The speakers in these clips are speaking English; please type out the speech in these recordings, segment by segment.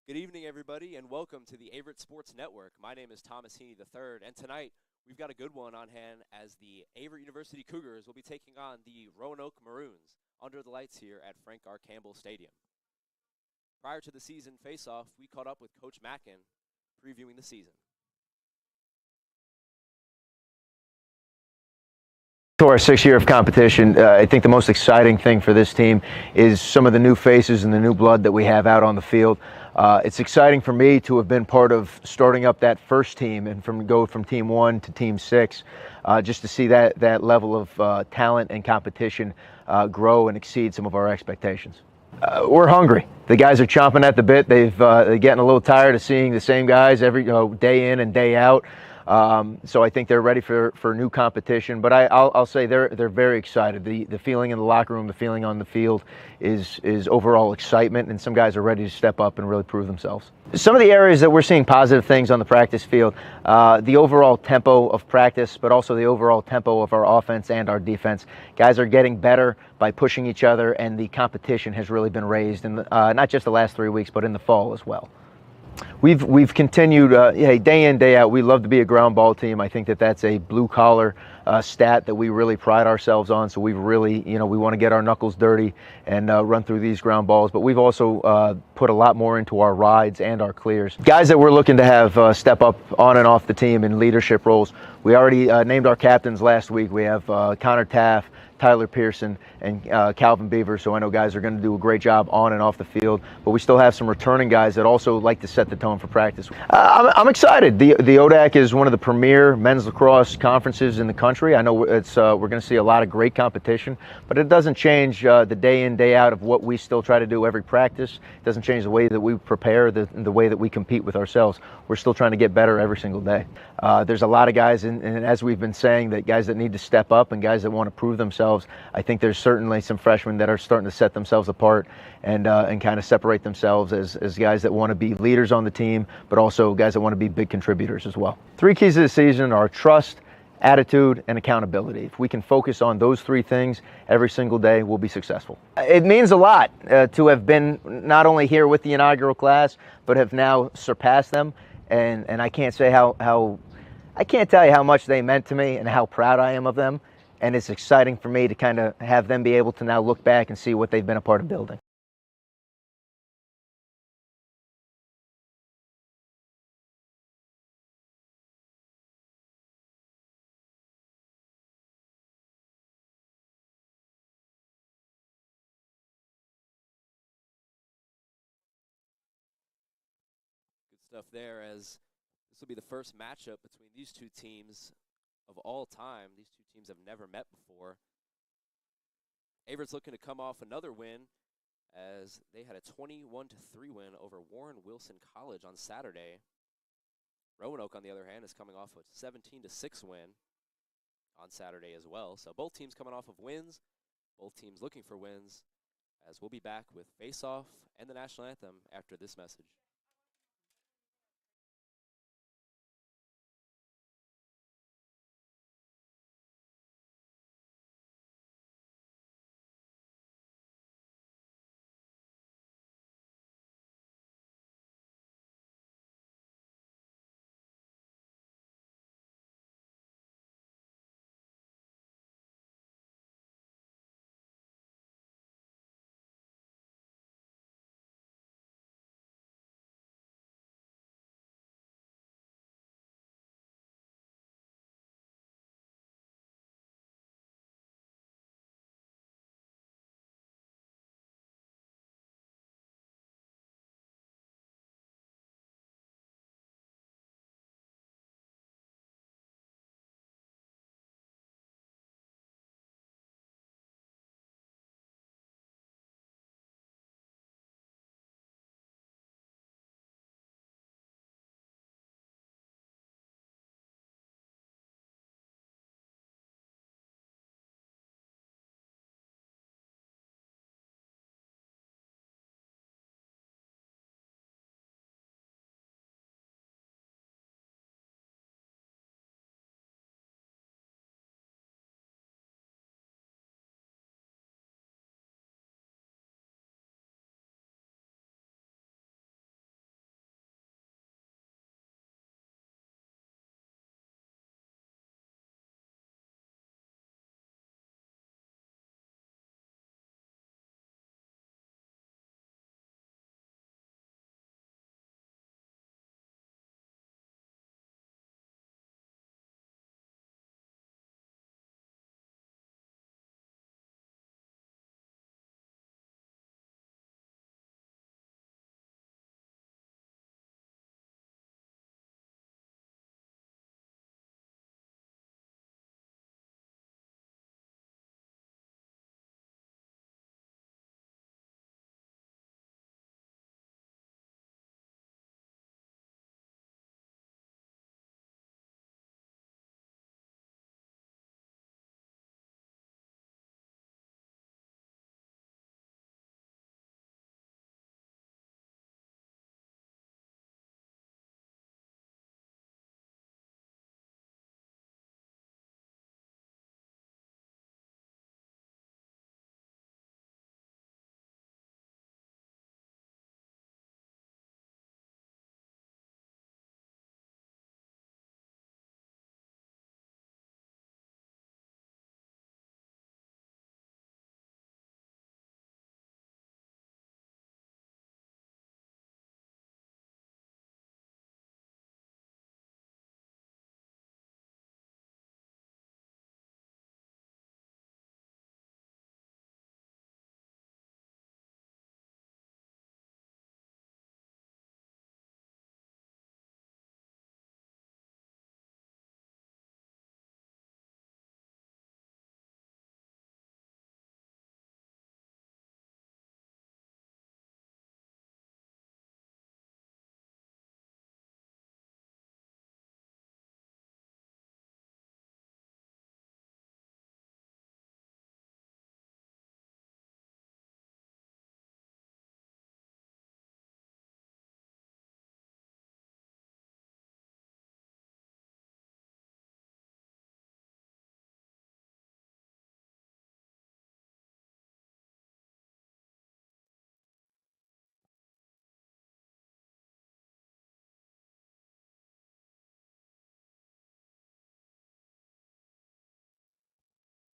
Good evening, everybody, and welcome to the Averett Sports Network. My name is Thomas Heaney III, and tonight we've got a good one on hand as the Averett University Cougars will be taking on the Roanoke Maroons under the lights here at Frank R. Campbell Stadium. Prior to the season face-off, we caught up with Coach Mackin previewing the season. To our 6th year of competition, I think the most exciting thing for this team is some of the new faces and the new blood that we have out on the field. It's exciting for me to have been part of starting up that first team and go from Team 1 to Team 6, just to see that level of talent and competition grow and exceed some of our expectations. We're hungry. The guys are chomping at the bit. They're getting a little tired of seeing the same guys every day in and day out. So I think they're ready for new competition. But I'll say they're very excited. The feeling in the locker room, the feeling on the field is overall excitement, and some guys are ready to step up and really prove themselves. Some of the areas that we're seeing positive things on the practice field, the overall tempo of practice, but also the overall tempo of our offense and our defense. Guys are getting better by pushing each other, and the competition has really been raised in not just the last 3 weeks, but in the fall as well. We've continued, day in, day out. We love to be a ground ball team. I think that's a blue collar stat that we really pride ourselves on. So we've really, we want to get our knuckles dirty and run through these ground balls. But we've also put a lot more into our rides and our clears. Guys that we're looking to have step up on and off the team in leadership roles. We already named our captains last week. We have Connor Taff, Tyler Pearson, and Calvin Beaver, so I know guys are going to do a great job on and off the field, but we still have some returning guys that also like to set the tone for practice. I'm excited. The ODAC is one of the premier men's lacrosse conferences in the country. I know we're going to see a lot of great competition, but it doesn't change the day in, day out of what we still try to do every practice. It doesn't change the way that we prepare, the way that we compete with ourselves. We're still trying to get better every single day. There's a lot of guys, and as we've been saying, that guys that need to step up and guys that want to prove themselves. I think there's certainly some freshmen that are starting to set themselves apart and kind of separate themselves as guys that want to be leaders on the team, but also guys that want to be big contributors as well. 3 keys of the season are trust, attitude, and accountability. If we can focus on those 3 things every single day, we'll be successful. It means a lot to have been not only here with the inaugural class, but have now surpassed them. And I can't say I can't tell you how much they meant to me and how proud I am of them. And it's exciting for me to kind of have them be able to now look back and see what they've been a part of building. Good stuff there, as this will be the first matchup between these two teams of all time. These two teams have never met before. Averett's looking to come off another win as they had a 21-3 win over Warren Wilson College on Saturday. Roanoke, on the other hand, is coming off a 17-6 win on Saturday as well. So both teams coming off of wins, both teams looking for wins, as we'll be back with face-off and the national anthem after this message.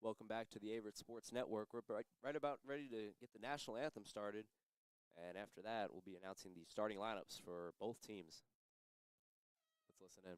Welcome back to the Averett Sports Network. We're right about ready to get the national anthem started, and after that, we'll be announcing the starting lineups for both teams. Let's listen in.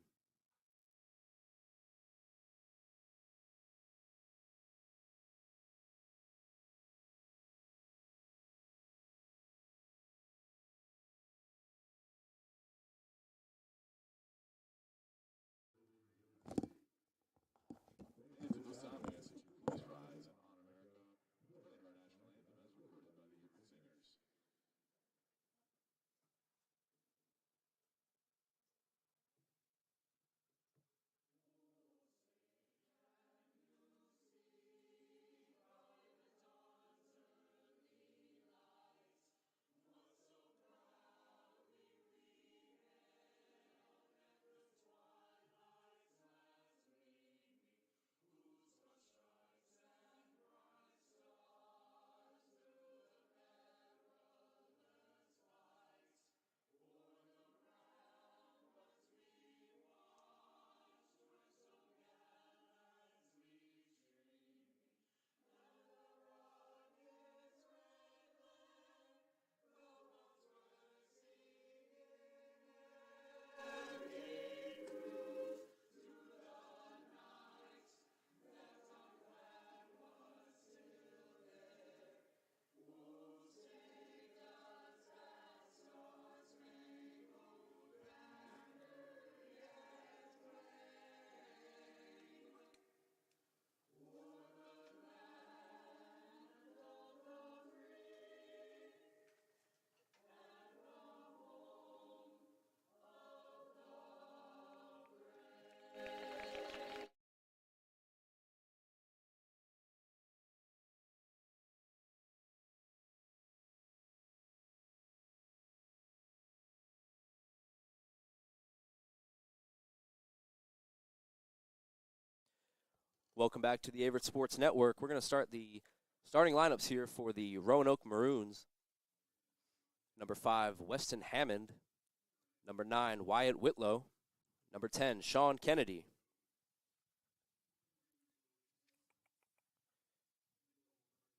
Welcome back to the Averett Sports Network. We're going to start the starting lineups here for the Roanoke Maroons. Number 5, Weston Hammond. Number 9, Wyatt Whitlow. Number 10, Sean Kennedy.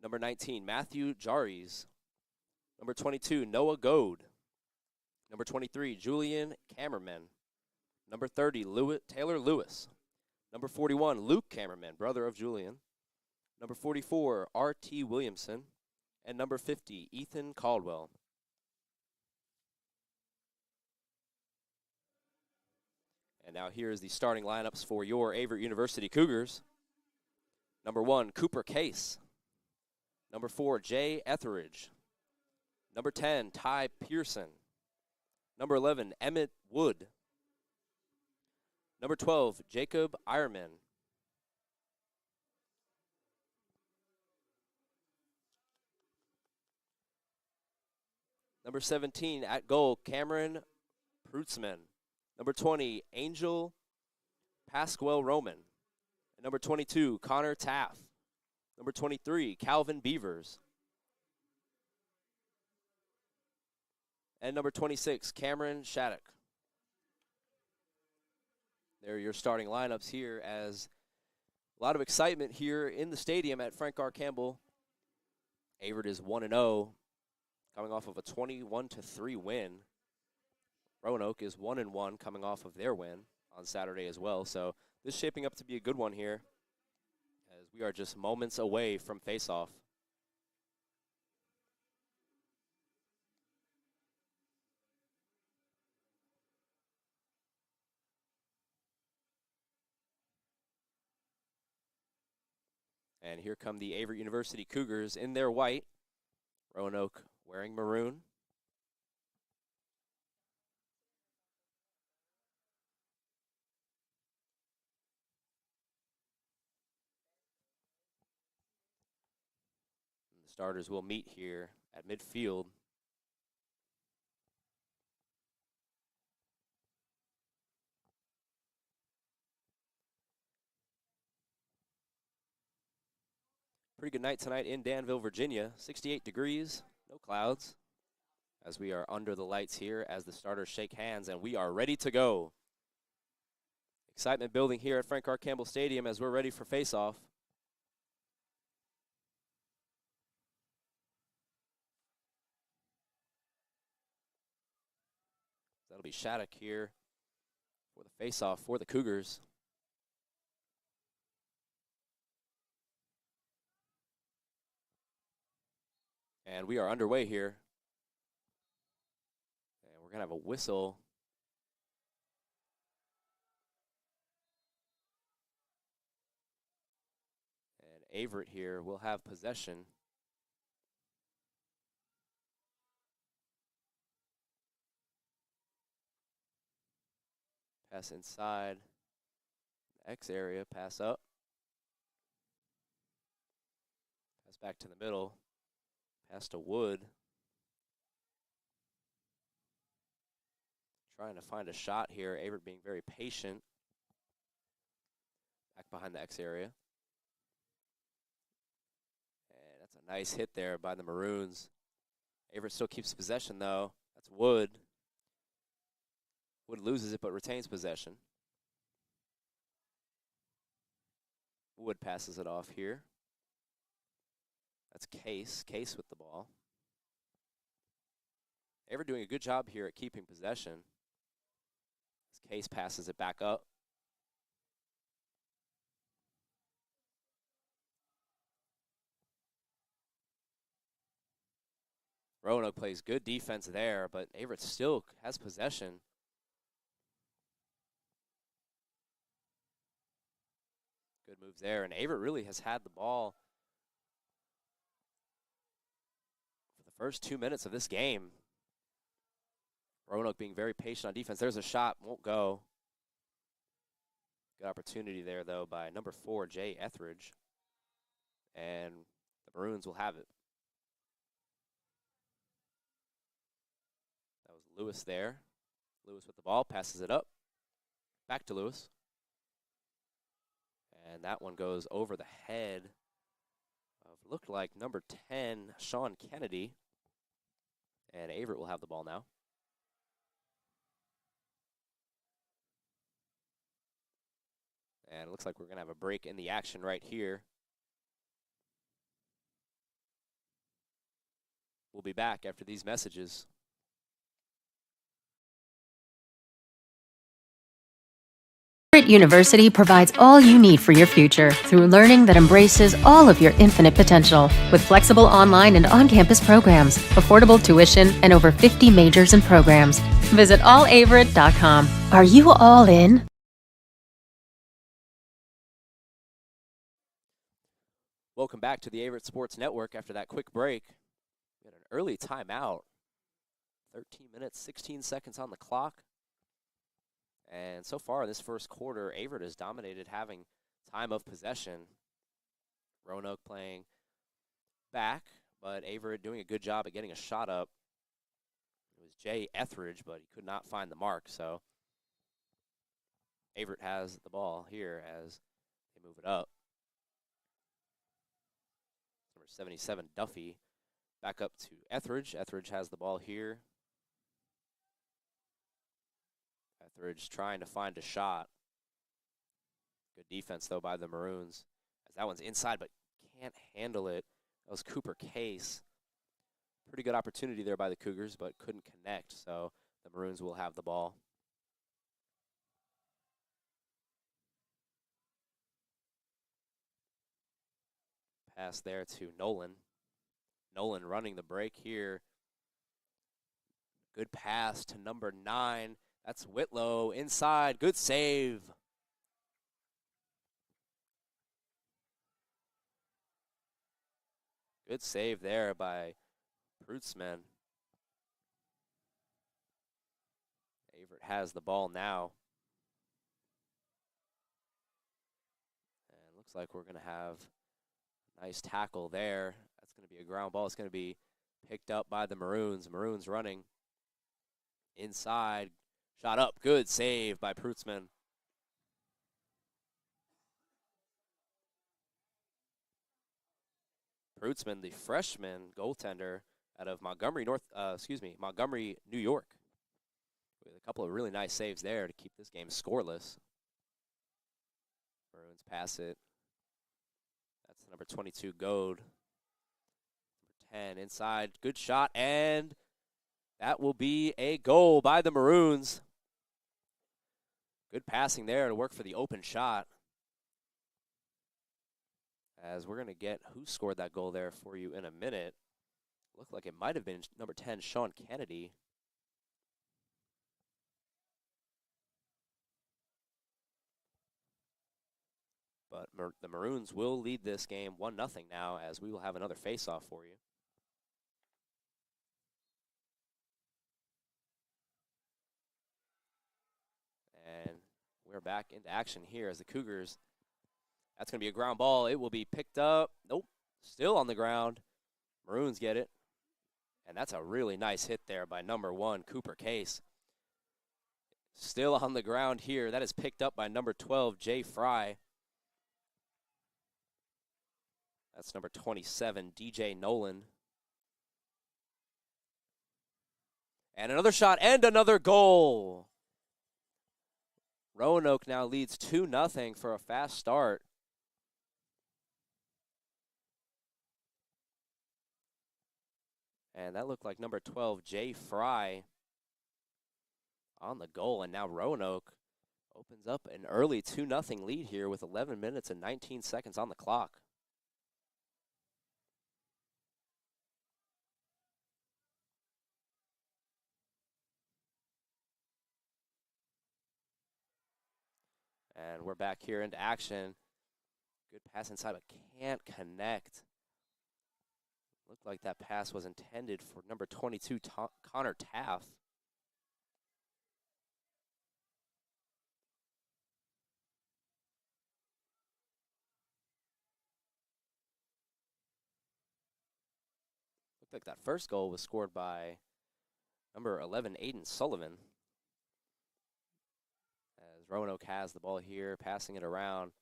Number 19, Matthew Jaries. Number 22, Noah Goad. Number 23, Julian Cameraman. Number 30, Taylor Lewis. Number 41, Luke Cameraman, brother of Julian. Number 44, R.T. Williamson. And number 50, Ethan Caldwell. And now here is the starting lineups for your Averett University Cougars. Number 1, Cooper Case. Number 4, Jay Etheridge. Number 10, Ty Pearson. Number 11, Emmett Wood. Number 12, Jacob Ironman. Number 17, at goal, Cameron Prutzman. Number 20, Angel Pasquale Roman. And number 22, Connor Taff. Number 23, Calvin Beavers. And number 26, Cameron Shattuck. There are your starting lineups here, as a lot of excitement here in the stadium at Frank R. Campbell. Averett is 1-0, coming off of a 21-3 win. Roanoke is 1-1, coming off of their win on Saturday as well. So this is shaping up to be a good one here, as we are just moments away from face-off. And here come the Averett University Cougars in their white. Roanoke wearing maroon. And the starters will meet here at midfield. Pretty good night tonight in Danville, Virginia. 68 degrees, no clouds, as we are under the lights here as the starters shake hands, and we are ready to go. Excitement building here at Frank R. Campbell Stadium as we're ready for face-off. That'll be Shattuck here for the face-off for the Cougars. And we are underway here. And we're going to have a whistle. And Averett here will have possession. Pass inside. X area, pass up. Pass back to the middle. Pass to Wood. Trying to find a shot here. Averett being very patient. Back behind the X area. And that's a nice hit there by the Maroons. Averett still keeps possession, though. That's Wood. Wood loses it but retains possession. Wood passes it off here. That's Case. Case with the ball. Averett doing a good job here at keeping possession. As Case passes it back up. Roanoke plays good defense there, but Averett still has possession. Good moves there, and Averett really has had the ball for the first 2 minutes of this game. Roanoke being very patient on defense. There's a shot, won't go. Good opportunity there, though, by number 4, Jay Etheridge. And the Maroons will have it. That was Lewis there. Lewis with the ball, passes it up. Back to Lewis. And that one goes over the head of, looked like number 10, Sean Kennedy. And Averett will have the ball now. And it looks like we're going to have a break in the action right here. We'll be back after these messages. Averett University provides all you need for your future through learning that embraces all of your infinite potential. With flexible online and on-campus programs, affordable tuition, and over 50 majors and programs. Visit allaverett.com. Are you all in? Welcome back to the Averett Sports Network after that quick break. We had an early timeout. 13 minutes, 16 seconds on the clock. And so far in this first quarter, Averett has dominated, having time of possession. Roanoke playing back, but Averett doing a good job at getting a shot up. It was Jay Etheridge, but he could not find the mark, so Averett has the ball here as they move it up. Number 77, Duffy, back up to Etheridge. Etheridge has the ball here. Etheridge trying to find a shot. Good defense, though, by the Maroons. As that one's inside, but can't handle it. That was Cooper Case. Pretty good opportunity there by the Cougars, but couldn't connect, so the Maroons will have the ball. Pass there to Nolan. Nolan running the break here. Good pass to number 9. That's Whitlow inside. Good save. Good save there by Prutzman. Averett has the ball now. And looks like we're going to have a nice tackle there. That's going to be a ground ball. It's going to be picked up by the Maroons. Maroons running inside. Shot up. Good save by Prutzman. Prutzman, the freshman goaltender out of Montgomery, New York. With a couple of really nice saves there to keep this game scoreless. Maroons pass it. That's number 22, Goad. Number 10 inside. Good shot, and That will be a goal by the Maroons. Good passing there to work for the open shot. As we're going to get who scored that goal there for you in a minute. Looked like it might have been number 10, Sean Kennedy. But the Maroons will lead this game 1-0 now, as we will have another face-off for you. And we're back into action here as the Cougars. That's going to be a ground ball. It will be picked up. Nope, still on the ground. Maroons get it. And that's a really nice hit there by number 1, Cooper Case. Still on the ground here. That is picked up by number 12, Jay Fry. That's number 27, DJ Nolan. And another shot and another goal. Roanoke now leads 2-0 for a fast start. And that looked like number 12, Jay Fry, on the goal. And now Roanoke opens up an early 2-0 lead here with 11 minutes and 19 seconds on the clock. And we're back here into action. Good pass inside, but can't connect. Looked like that pass was intended for number 22, Connor Taff. Looked like that first goal was scored by number 11, Aiden Sullivan. As Roanoke has the ball here, passing it around,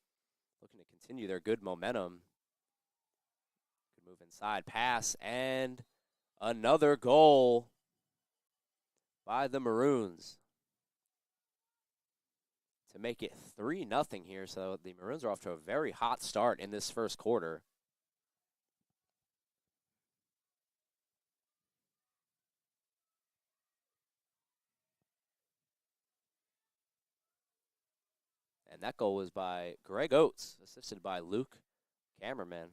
looking to continue their good momentum. Good move inside, pass, and another goal by the Maroons to make it 3-0 here. So the Maroons are off to a very hot start in this first quarter. And that goal was by Greg Oates, assisted by Luke Cameraman.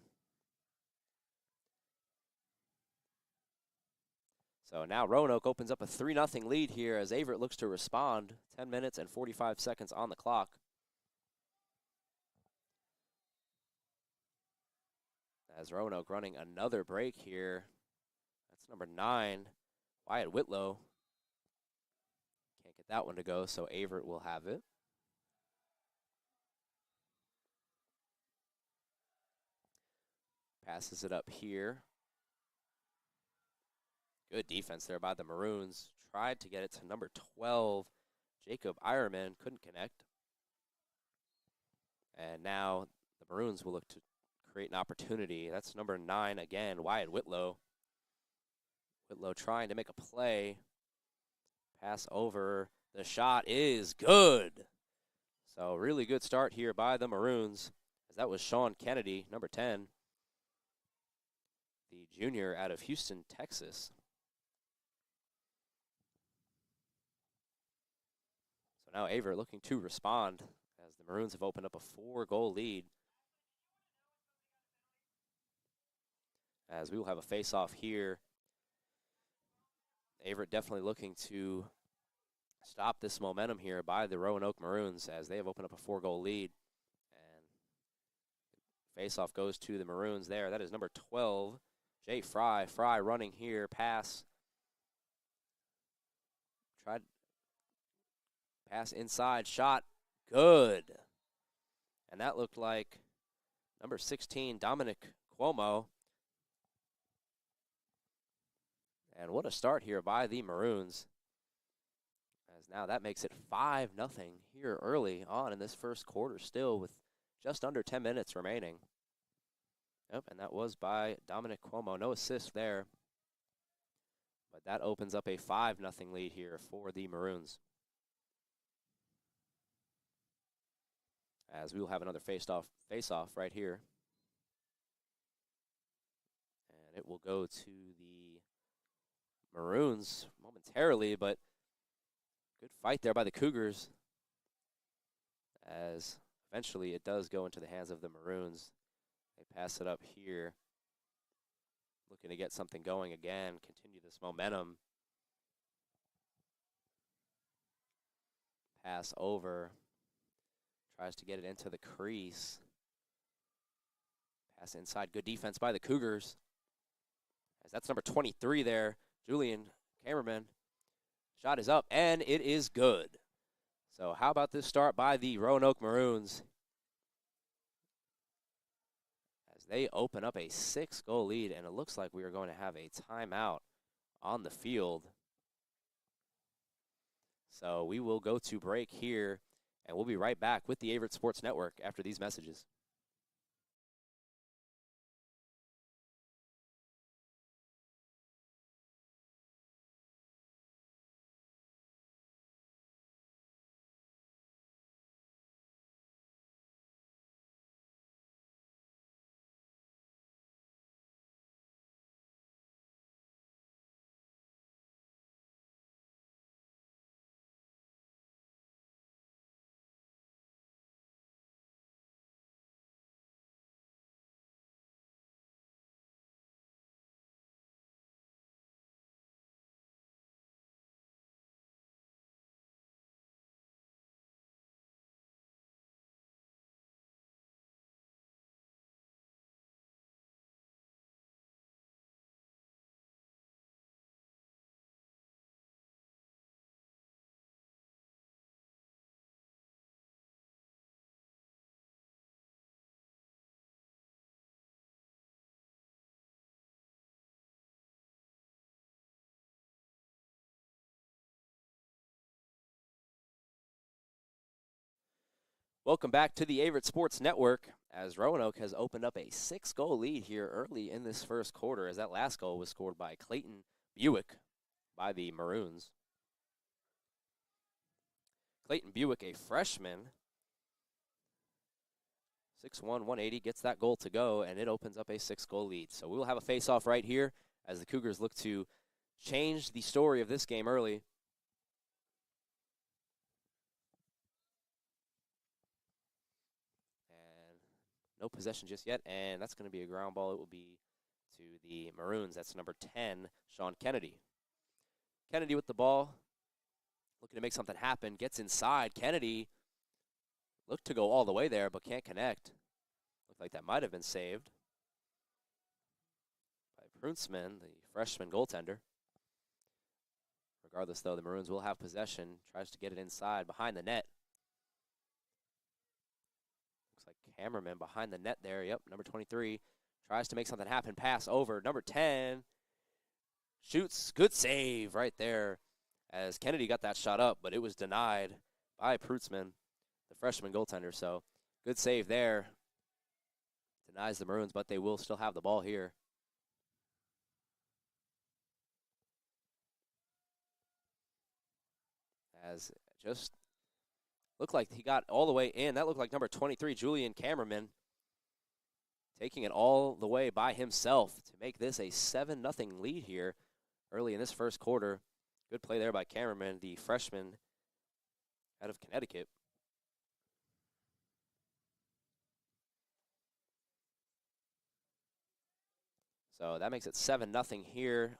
So now Roanoke opens up a 3-0 lead here as Averett looks to respond. 10 minutes and 45 seconds on the clock. As Roanoke running another break here. That's number 9, Wyatt Whitlow. Can't get that one to go, so Averett will have it. Passes it up here. Good defense there by the Maroons. Tried to get it to number 12, Jacob Ironman. Couldn't connect. And now the Maroons will look to create an opportunity. That's number 9 again, Wyatt Whitlow. Whitlow trying to make a play. Pass over. The shot is good. So really good start here by the Maroons. As that was Sean Kennedy, number 10. The junior out of Houston, Texas. So now Averett looking to respond as the Maroons have opened up a 4-goal lead. As we will have a face-off here. Averett definitely looking to stop this momentum here by the Roanoke Maroons as they have opened up a 4-goal lead. And face-off goes to the Maroons there. That is number 12, Jay Fry. Fry running here, pass. Tried pass inside, shot, good. And that looked like number 16, Dominic Cuomo. And what a start here by the Maroons. As now that makes it 5-0 here early on in this first quarter still with just under 10 minutes remaining. Yep, and that was by Dominic Cuomo. No assist there. But that opens up a 5-0 lead here for the Maroons. As we will have another face-off right here. And it will go to the Maroons momentarily, but good fight there by the Cougars, as eventually it does go into the hands of the Maroons. They pass it up here, looking to get something going again, continue this momentum. Pass over, tries to get it into the crease. Pass inside, good defense by the Cougars. As that's number 23 there, Julian Cameraman. Shot is up, and it is good. So how about this start by the Roanoke Maroons, as they open up a 6-goal lead, and it looks like we are going to have a timeout on the field. So we will go to break here, and we'll be right back with the Averett Sports Network after these messages. Welcome back to the Averett Sports Network, as Roanoke has opened up a 6-goal lead here early in this first quarter, as that last goal was scored by Clayton Buick by the Maroons. Clayton Buick, a freshman, 6'1", 180, gets that goal to go, and it opens up a 6-goal lead. So we will have a face-off right here as the Cougars look to change the story of this game early. No possession just yet, and that's going to be a ground ball. It will be to the Maroons. That's number 10, Sean Kennedy. Kennedy with the ball, looking to make something happen, gets inside. Kennedy looked to go all the way there, but can't connect. Looked like that might have been saved by Prunsman, the freshman goaltender. Regardless, though, the Maroons will have possession. Tries to get it inside behind the net. Cameraman behind the net there. Yep, number 23 tries to make something happen. Pass over. Number 10 shoots. Good save right there, as Kennedy got that shot up, but it was denied by Prutzman, the freshman goaltender. So good save there. Denies the Maroons, but they will still have the ball here. As just looked like he got all the way in. That looked like number 23, Julian Cameraman, taking it all the way by himself to make this a 7-0 lead here early in this first quarter. Good play there by Cameraman, the freshman out of Connecticut. So that makes it 7-0 here.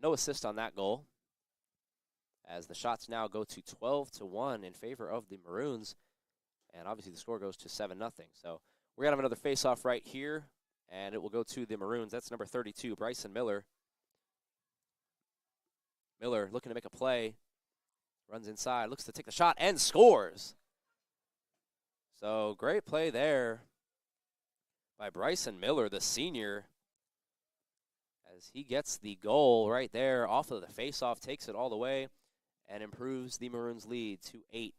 No assist on that goal, as the shots now go to 12-1 in favor of the Maroons, and obviously the score goes to 7-0. So we're going to have another face-off right here, and it will go to the Maroons. That's number 32, Bryson Miller. Miller looking to make a play, runs inside, looks to take the shot, and scores. So great play there by Bryson Miller, the senior, as he gets the goal right there off of the face-off, takes it all the way, and improves the Maroons' lead to 8-0.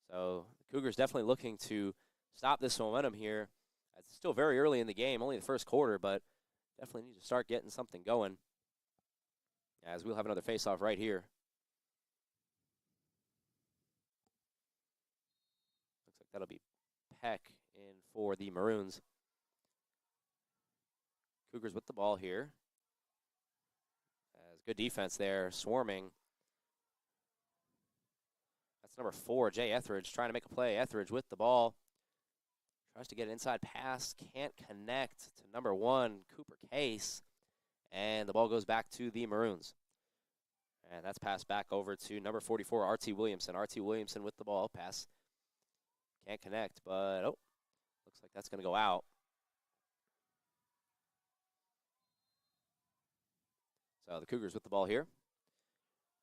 So the Cougars definitely looking to stop this momentum here. It's still very early in the game, only the first quarter, but definitely need to start getting something going, as we'll have another face-off right here. Looks like that'll be Peck in for the Maroons. Cougars with the ball here. As good defense there, swarming. That's number 4, Jay Etheridge, trying to make a play. Etheridge with the ball. Tries to get an inside pass. Can't connect to number 1, Cooper Case. And the ball goes back to the Maroons. And that's passed back over to number 44, R.T. Williamson. R.T. Williamson with the ball. Pass. Can't connect, but, oh, looks like that's going to go out. So the Cougars with the ball here.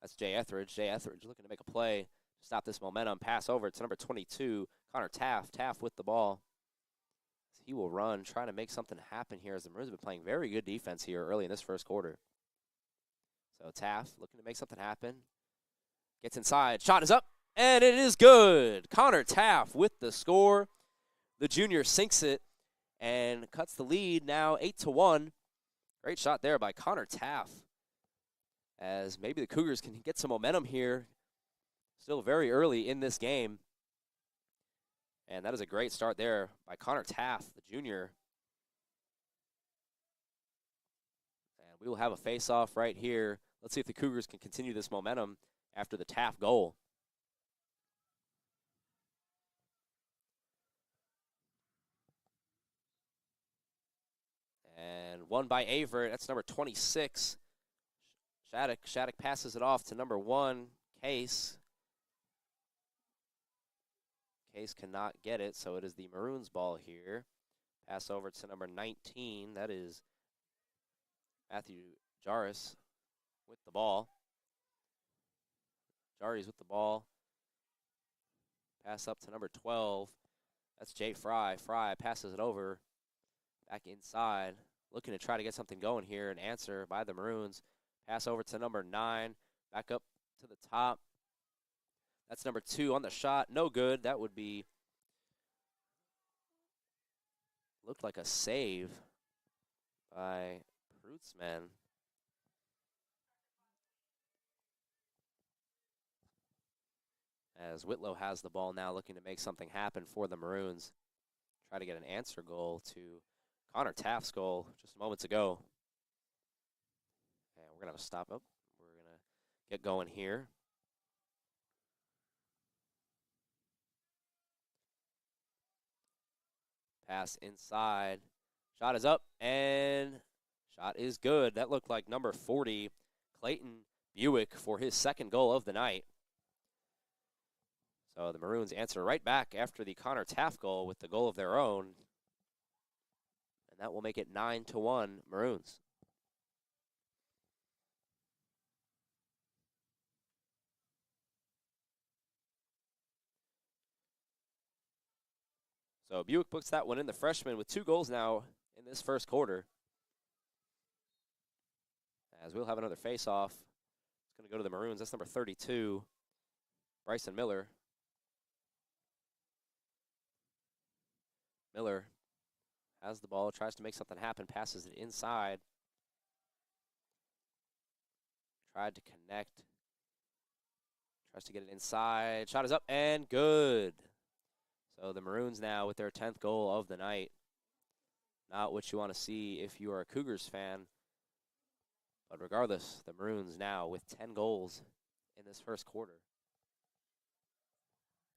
That's Jay Etheridge. Jay Etheridge looking to make a play to stop this momentum. Pass over to number 22, Connor Taft. Taft with the ball. He will run, trying to make something happen here as the Maroons have been playing very good defense here early in this first quarter. So Taft looking to make something happen. Gets inside. Shot is up, and it is good. Connor Taft with the score. The junior sinks it and cuts the lead now 8-1. Great shot there by Connor Taft, as maybe the Cougars can get some momentum here. Still very early in this game. And that is a great start there by Connor Taft, the junior. And we will have a face-off right here. Let's see if the Cougars can continue this momentum after the Taft goal. And won by Averett. That's number 26. Shattuck passes it off to number 1, Case. Case cannot get it, so it is the Maroons' ball here. Pass over to number 19. That is Matthew Jarris with the ball. Jarris with the ball. Pass up to number 12. That's Jay Fry. Fry passes it over. Back inside. Looking to try to get something going here. An answer by the Maroons. Pass over to number 9. Back up to the top. That's number 2 on the shot. No good. That would be, looked like a save by Prutzman. As Whitlow has the ball now, looking to make something happen for the Maroons. Try to get an answer goal to Connor Taft's goal just moments ago. And we're going to have a stop up. We're going to get going here. Pass inside. Shot is up, and shot is good. That looked like number 40, Clayton Buick, for his second goal of the night. So the Maroons answer right back after the Connor Taft goal with the goal of their own. And that will make it 9-1 Maroons. So Buick puts that one in, the freshman, with 2 goals now in this first quarter. As we'll have another face-off. It's going to go to the Maroons. That's number 32, Bryson Miller. Miller has the ball, tries to make something happen, passes it inside. Tried to connect. Tries to get it inside. Shot is up and good. So the Maroons now with their 10th goal of the night. Not what you want to see if you are a Cougars fan. But regardless, the Maroons now with 10 goals in this first quarter.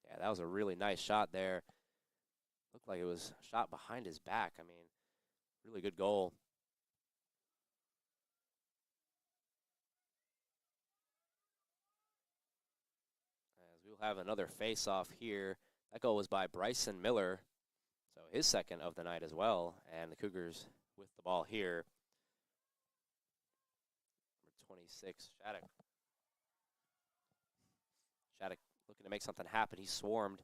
Yeah, that was a really nice shot there. Looked like it was shot behind his back. I mean, really good goal. As we'll have another face-off here. That goal was by Bryson Miller, so his second of the night as well. And the Cougars with the ball here. Number 26, Shattuck. Shattuck looking to make something happen. He swarmed.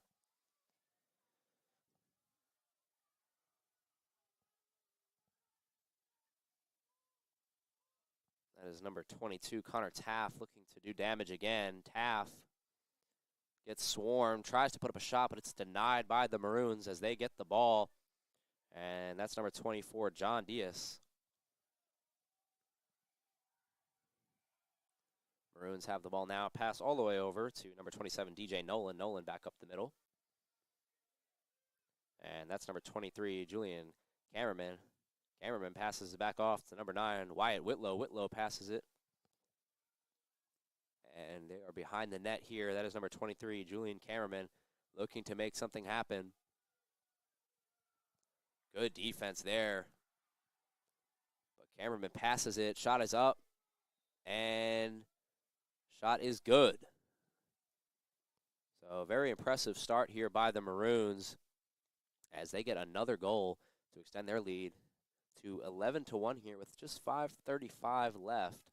That is number 22, Connor Taft, looking to do damage again. Taft gets swarmed, tries to put up a shot, but it's denied by the Maroons as they get the ball. And that's number 24, John Diaz. Maroons have the ball now. Pass all the way over to number 27, DJ Nolan. Nolan back up the middle. And that's number 23, Julian Cameraman. Cameraman passes it back off to number 9, Wyatt Whitlow. Whitlow passes it. And they are behind the net here. That is number 23, Julian Cameraman, looking to make something happen. Good defense there. But Cameraman passes it. Shot is up. And shot is good. So very impressive start here by the Maroons as they get another goal to extend their lead to 11-1 here with just 5:35 left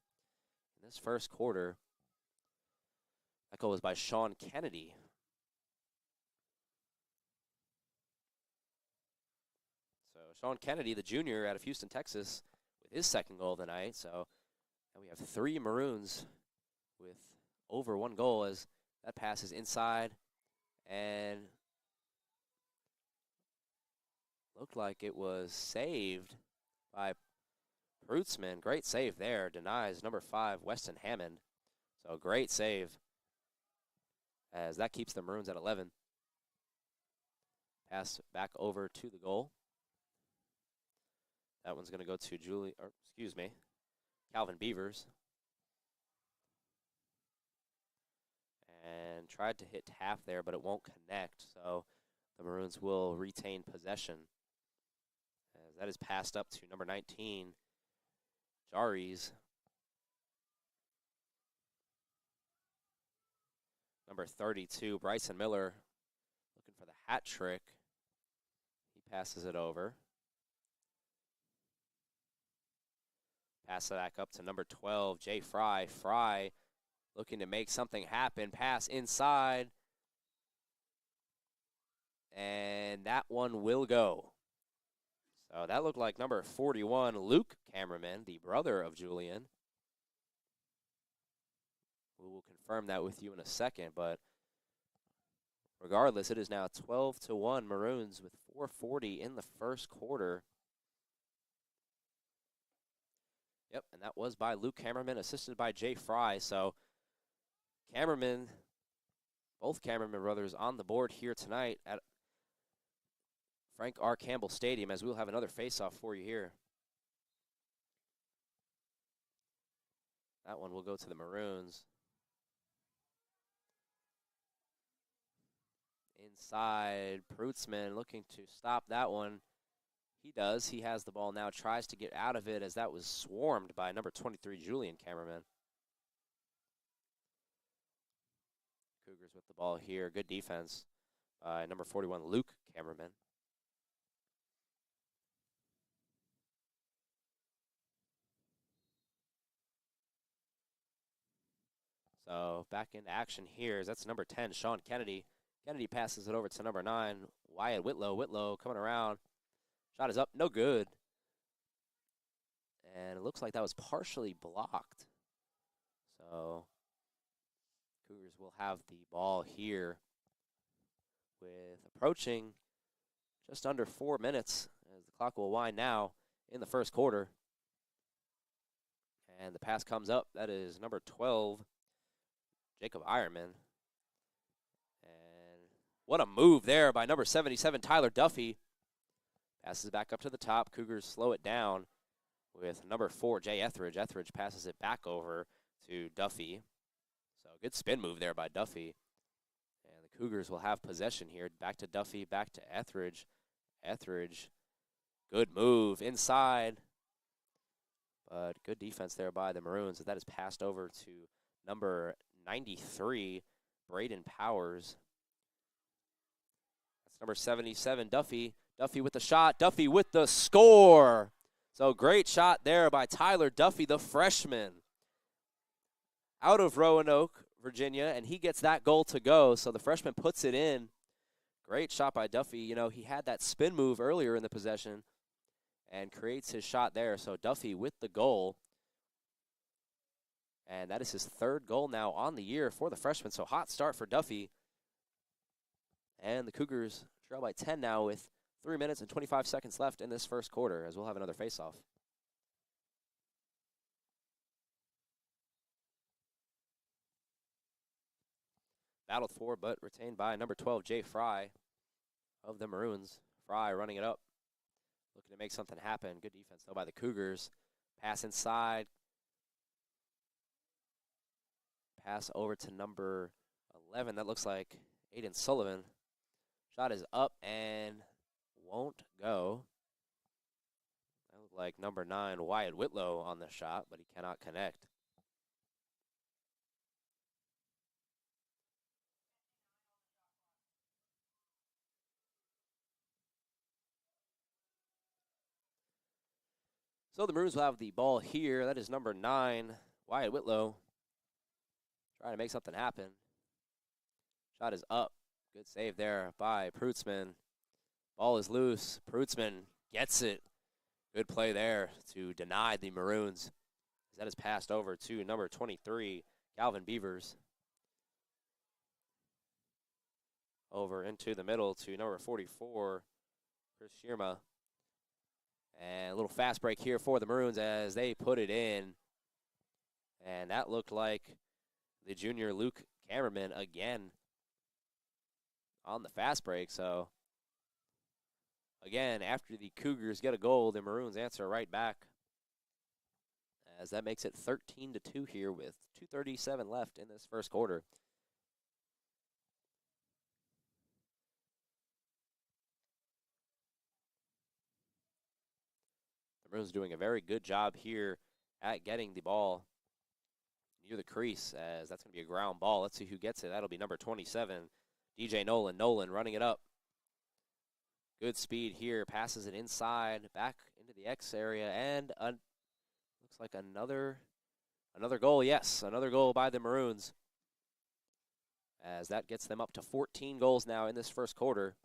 in this first quarter. That goal was by Sean Kennedy. So Sean Kennedy, the junior out of Houston, Texas, with his second goal tonight. So now we have 3 Maroons with over 1 goal as that pass is inside and looked like it was saved by Prutzman. Great save there. Denies number 5, Weston Hammond. So great save as that keeps the Maroons at 11. Pass back over to the goal. That one's going to go to Calvin Beavers. And tried to hit half there, but it won't connect. So the Maroons will retain possession. As that is passed up to number 19, Jaries. Number 32, Bryson Miller, looking for the hat trick. He passes it over. Pass it back up to number 12, Jay Fry. Fry looking to make something happen. Pass inside. And that one will go. So that looked like number 41, Luke Cameraman, the brother of Julian. We will confirm that with you in a second, but regardless, it is now 12-1 Maroons with 4:40 in the first quarter. Yep, and that was by Luke Cameraman, assisted by Jay Fry. So Cameraman, both Cameraman brothers on the board here tonight at Frank R. Campbell Stadium, as we'll have another face-off for you here. That one will go to the Maroons. Inside, Prutzman looking to stop that one. He does. He has the ball now, tries to get out of it as that was swarmed by number 23, Julian Cameraman. Cougars with the ball here. Good defense by number 41, Luke Cameraman. So back into action here. That's number 10, Sean Kennedy. Kennedy passes it over to number 9, Wyatt Whitlow. Whitlow coming around. Shot is up, no good. And it looks like that was partially blocked. So Cougars will have the ball here with approaching just under 4 minutes as the clock will wind now in the first quarter. And the pass comes up. That is number 12, Jacob Ironman. And what a move there by number 77, Tyler Duffy. Passes it back up to the top. Cougars slow it down with number 4, Jay Etheridge. Etheridge passes it back over to Duffy. So good spin move there by Duffy. And the Cougars will have possession here. Back to Duffy, back to Etheridge. Etheridge, good move inside. But good defense there by the Maroons. That is passed over to number 93, Braden Powers. That's number 77, Duffy. Duffy with the shot. Duffy with the score. So great shot there by Tyler Duffy, the freshman, out of Roanoke, Virginia, and he gets that goal to go. So the freshman puts it in. Great shot by Duffy. You know, he had that spin move earlier in the possession and creates his shot there. So Duffy with the goal. And that is his 3rd goal now on the year for the freshman. So hot start for Duffy. And the Cougars trail by 10 now with 3 minutes and 25 seconds left in this first quarter, as we'll have another face-off. Battled for, but retained by number 12, Jay Fry of the Maroons. Fry running it up. looking to make something happen. Good defense, though, by the Cougars. Pass inside. Pass over to number 11. That looks like Aiden Sullivan. Shot is up and won't go. That looked like number 9, Wyatt Whitlow, on the shot, but he cannot connect. So the Maroons will have the ball here. That is number 9, Wyatt Whitlow, trying to make something happen. Shot is up. Good save there by Prutzman. Ball is loose. Prutzman gets it. Good play there to deny the Maroons. That is passed over to number 23, Calvin Beavers. Over into the middle to number 44, Chris Schirma. And a little fast break here for the Maroons as they put it in. And that looked like the junior Luke Cameraman again on the fast break. So, again, after the Cougars get a goal, the Maroons answer right back, as that makes it 13-2 here with 2:37 left in this first quarter. The Maroons doing a very good job here at getting the ball near the crease, as that's going to be a ground ball. Let's see who gets it. That'll be number 27, DJ Nolan. Nolan running it up. Good speed here. Passes it inside, back into the X area, and looks like another goal. Yes, another goal by the Maroons, as that gets them up to 14 goals now in this first quarter.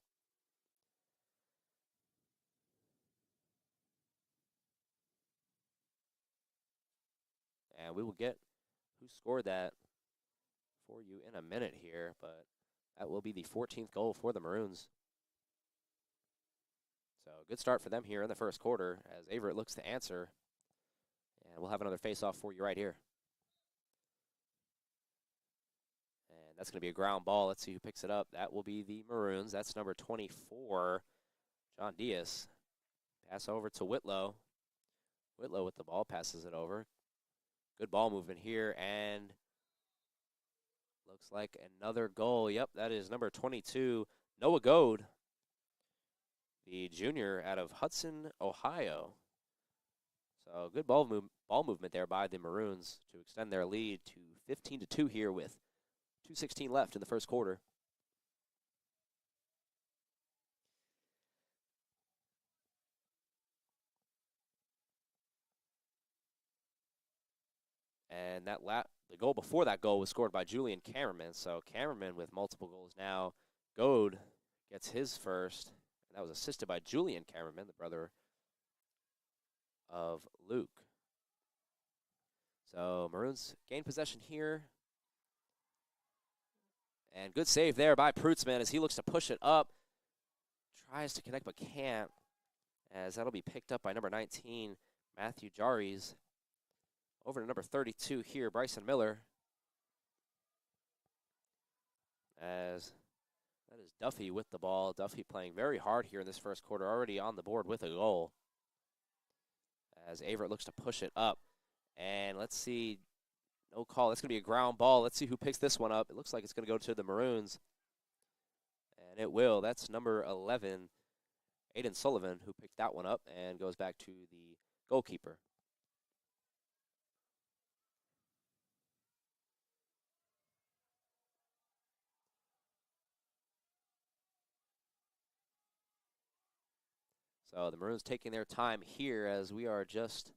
And we will get who scored that for you in a minute here, but that will be the 14th goal for the Maroons. So good start for them here in the first quarter as Averett looks to answer. And we'll have another face-off for you right here. And that's going to be a ground ball. Let's see who picks it up. That will be the Maroons. That's number 24, John Diaz. Pass over to Whitlow. Whitlow with the ball, passes it over. Good ball movement here, and looks like another goal. Yep, that is number 22, Noah Goad, the junior out of Hudson, Ohio. So good ball movement there by the Maroons to extend their lead to 15-2 here with 2:16 left in the first quarter. And the goal before that goal was scored by Julian Cameraman. So Cameraman with multiple goals now. Goad gets his first. And that was assisted by Julian Cameraman, the brother of Luke. So Maroons gain possession here. And good save there by Prutzman as he looks to push it up. Tries to connect but can't, as that'll be picked up by number 19, Matthew Jaries. Over to number 32 here, Bryson Miller. As that is Duffy with the ball. Duffy playing very hard here in this first quarter, already on the board with a goal. As Averett looks to push it up. And let's see, no call. That's going to be a ground ball. Let's see who picks this one up. It looks like it's going to go to the Maroons. And it will. That's number 11, Aiden Sullivan, who picked that one up and goes back to the goalkeeper. So the Maroons taking their time here as we are just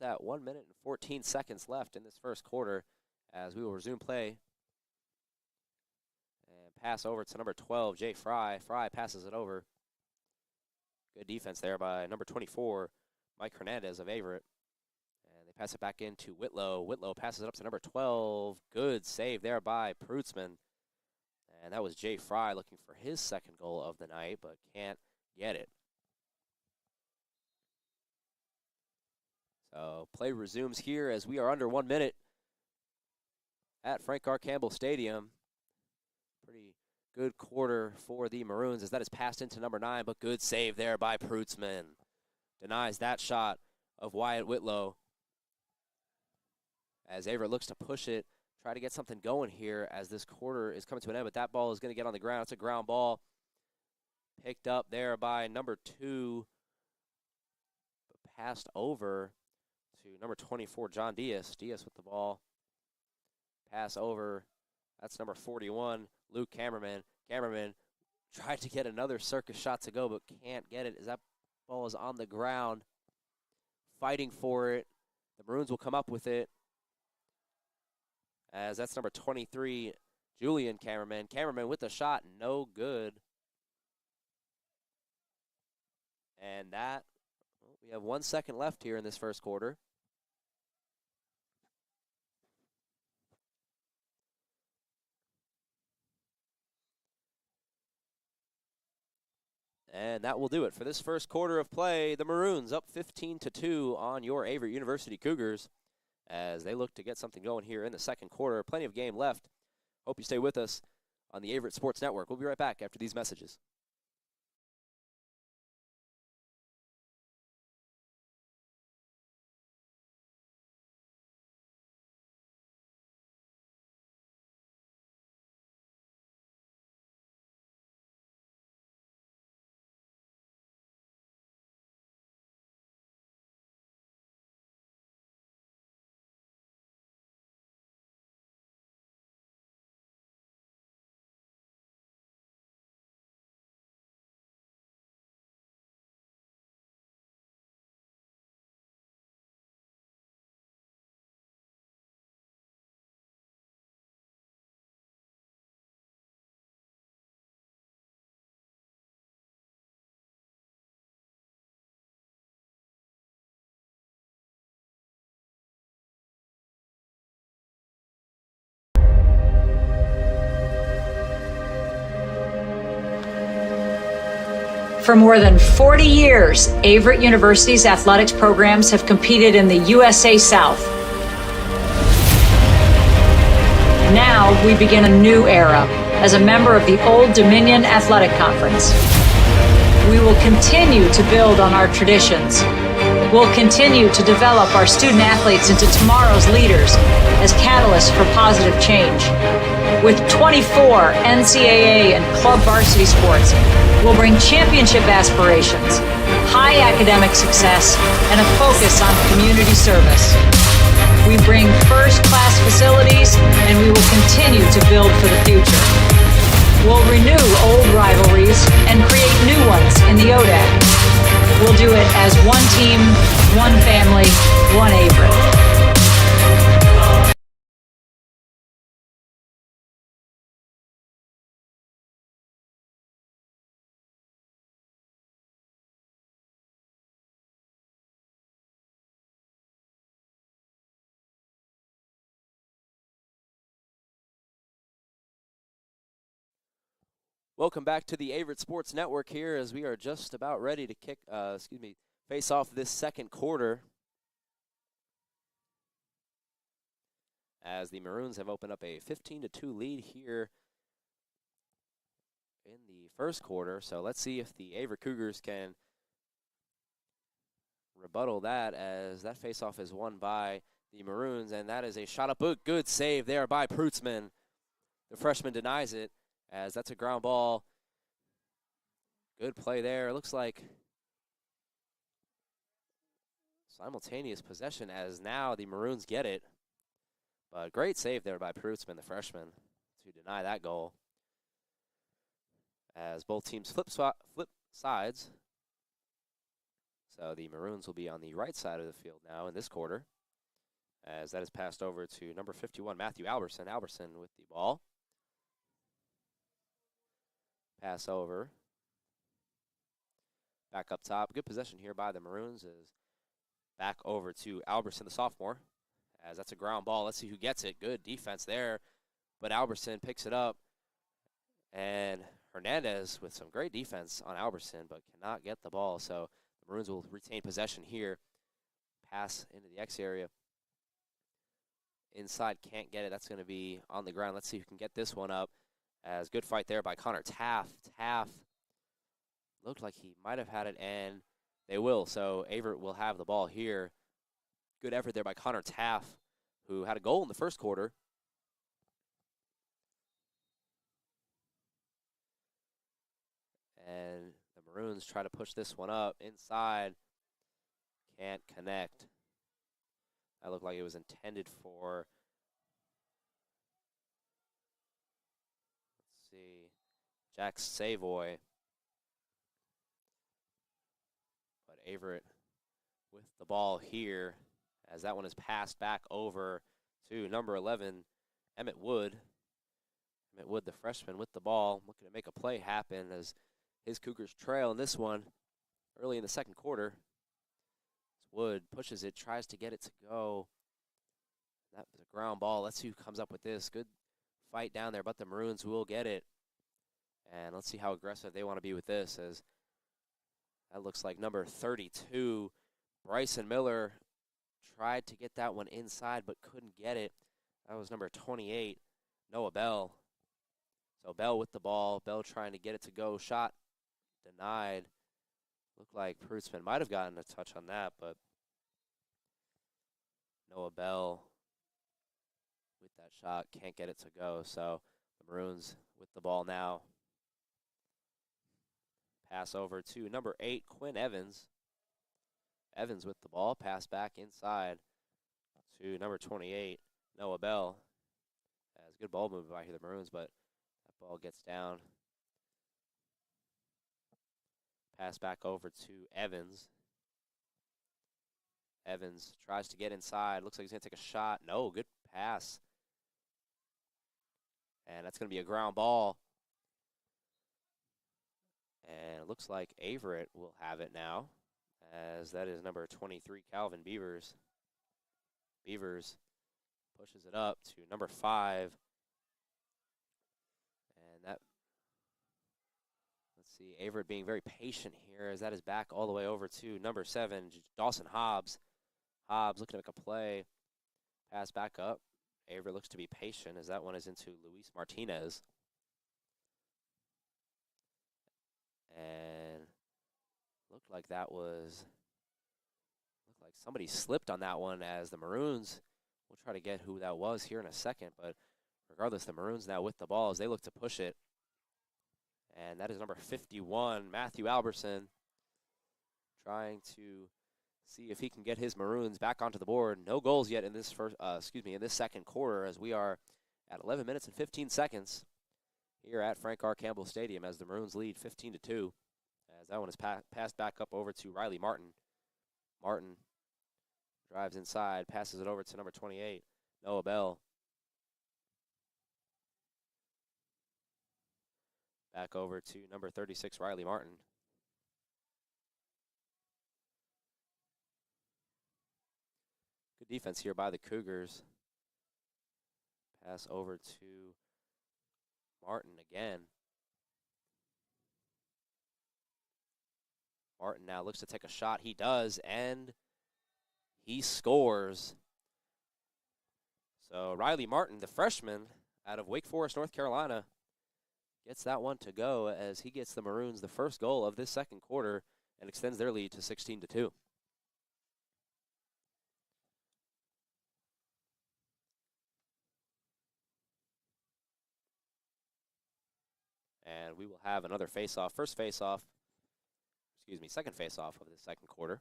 at 1 minute and 14 seconds left in this first quarter as we will resume play. And pass over to number 12, Jay Fry. Fry passes it over. Good defense there by number 24, Mike Hernandez of Averett. And they pass it back into Whitlow. Whitlow passes it up to number 12. Good save there by Prutzman. And that was Jay Fry looking for his second goal of the night, but can't get it. So play resumes here as we are under 1 minute at Frank R. Campbell Stadium. Pretty good quarter for the Maroons as that is passed into number 9, but good save there by Prutzman. Denies that shot of Wyatt Whitlow as Averett looks to push it, try to get something going here as this quarter is coming to an end, but that ball is going to get on the ground. It's a ground ball picked up there by number 2, but passed over to number 24, John Diaz. Diaz with the ball. Pass over. That's number 41, Luke Cameraman. Cameraman tried to get another circus shot to go, but can't get it as that ball is on the ground. Fighting for it. The Maroons will come up with it. As that's number 23, Julian Cameraman. Cameraman with the shot, no good. And that, well, we have 1 second left here in this first quarter. And that will do it for this first quarter of play. The Maroons up 15-2 on your Averett University Cougars as they look to get something going here in the second quarter. Plenty of game left. Hope you stay with us on the Averett Sports Network. We'll be right back after these messages. For more than 40 years, Averett University's athletics programs have competed in the USA South. Now we begin a new era as a member of the Old Dominion Athletic Conference. We will continue to build on our traditions. We'll continue to develop our student athletes into tomorrow's leaders as catalysts for positive change. With 24 NCAA and club varsity sports, we'll bring championship aspirations, high academic success, and a focus on community service. We bring first-class facilities, and we will continue to build for the future. We'll renew old rivalries and create new ones in the ODAC. We'll do it as one team, one family, one Averett. Welcome back to the Averett Sports Network here as we are just about ready to face off this second quarter. As the Maroons have opened up a 15-2 lead here in the first quarter. So let's see if the Averett Cougars can rebuttal that as that faceoff is won by the Maroons. And that is a shot up. Good save there by Prutzman. The freshman denies it. As that's a ground ball. Good play there. It looks like simultaneous possession as now the Maroons get it. But great save there by Prutzman, the freshman, to deny that goal. As both teams flip sides. So the Maroons will be on the right side of the field now in this quarter. As that is passed over to number 51, Matthew Alberson. Alberson with the ball. Pass over. Back up top. Good possession here by the Maroons. Is back over to Alberson, the sophomore. As that's a ground ball. Let's see who gets it. Good defense there. But Alberson picks it up. And Hernandez with some great defense on Alberson, but cannot get the ball. So the Maroons will retain possession here. Pass into the X area. Inside, can't get it. That's going to be on the ground. Let's see who can get this one up. As good fight there by Connor Taft. Taft looked like he might have had it, and they will. So Averett will have the ball here. Good effort there by Connor Taft, who had a goal in the first quarter. And the Maroons try to push this one up inside. Can't connect. That looked like it was intended for, let's see, Jack Savoy. But Averett with the ball here, as that one is passed back over to number 11, Emmett Wood. Emmett Wood, the freshman, with the ball, looking to make a play happen as his Cougars trail in this one early in the second quarter. Wood pushes it, tries to get it to go. That was a ground ball. Let's see who comes up with this. Good fight down there, but the Maroons will get it. And let's see how aggressive they want to be with this, as that looks like number 32, Bryson Miller, tried to get that one inside but couldn't get it. That was number 28, Noah Bell. So Bell with the ball. Bell trying to get it to go. Shot denied. Looked like Prutzman might have gotten a touch on that, but Noah Bell with that shot can't get it to go. So the Maroons with the ball now. Pass over to number 8, Quinn Evans. Evans with the ball. Pass back inside to number 28, Noah Bell. As good ball movement by here, the Maroons, but that ball gets down. Pass back over to Evans. Evans tries to get inside. Looks like he's going to take a shot. No, good pass. And that's going to be a ground ball. And it looks like Averett will have it now, as that is number 23, Calvin Beavers. Beavers pushes it up to number 5. And that, let's see, Averett being very patient here, as that is back all the way over to number 7, Dawson Hobbs. Hobbs looking to make a play. Pass back up. Averett looks to be patient, as that one is into Luis Martinez. And looked like somebody slipped on that one, as the Maroons will try to get who that was here in a second. But regardless, the Maroons now with the ball as they look to push it. And that is number 51, Matthew Alberson, trying to see if he can get his Maroons back onto the board. No goals yet in this in this second quarter, as we are at 11 minutes and 15 seconds here at Frank R. Campbell Stadium, as the Maroons lead 15-2. As that one is passed back up over to Riley Martin. Martin drives inside, passes it over to number 28, Noah Bell. Back over to number 36, Riley Martin. Good defense here by the Cougars. Pass over to Martin again. Martin now looks to take a shot. He does, and he scores. So Riley Martin, the freshman out of Wake Forest, North Carolina, gets that one to go, as he gets the Maroons the first goal of this second quarter and extends their lead to 16-2. And we will have another face-off. Second face-off of the second quarter.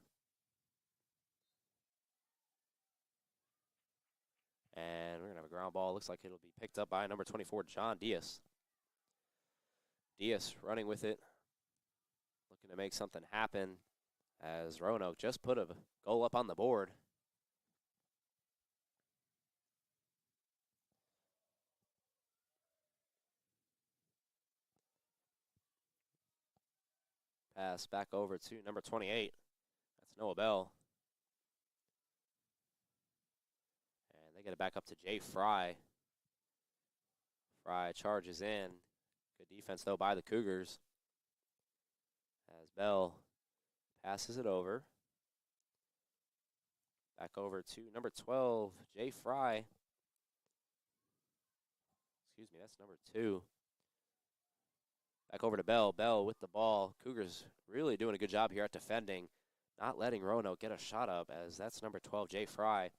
And we're going to have a ground ball. Looks like it'll be picked up by number 24, John Diaz. Diaz running with it, looking to make something happen, as Roanoke just put a goal up on the board. Pass back over to number 28. That's Noah Bell. And they get it back up to Jay Fry. Fry charges in. Good defense, though, by the Cougars, as Bell passes it over. Back over to number 12, Jay Fry. Excuse me, that's number 2. Back over to Bell. Bell with the ball. Cougars really doing a good job here at defending, not letting Roanoke get a shot up, as that's number 12, Jay Fry.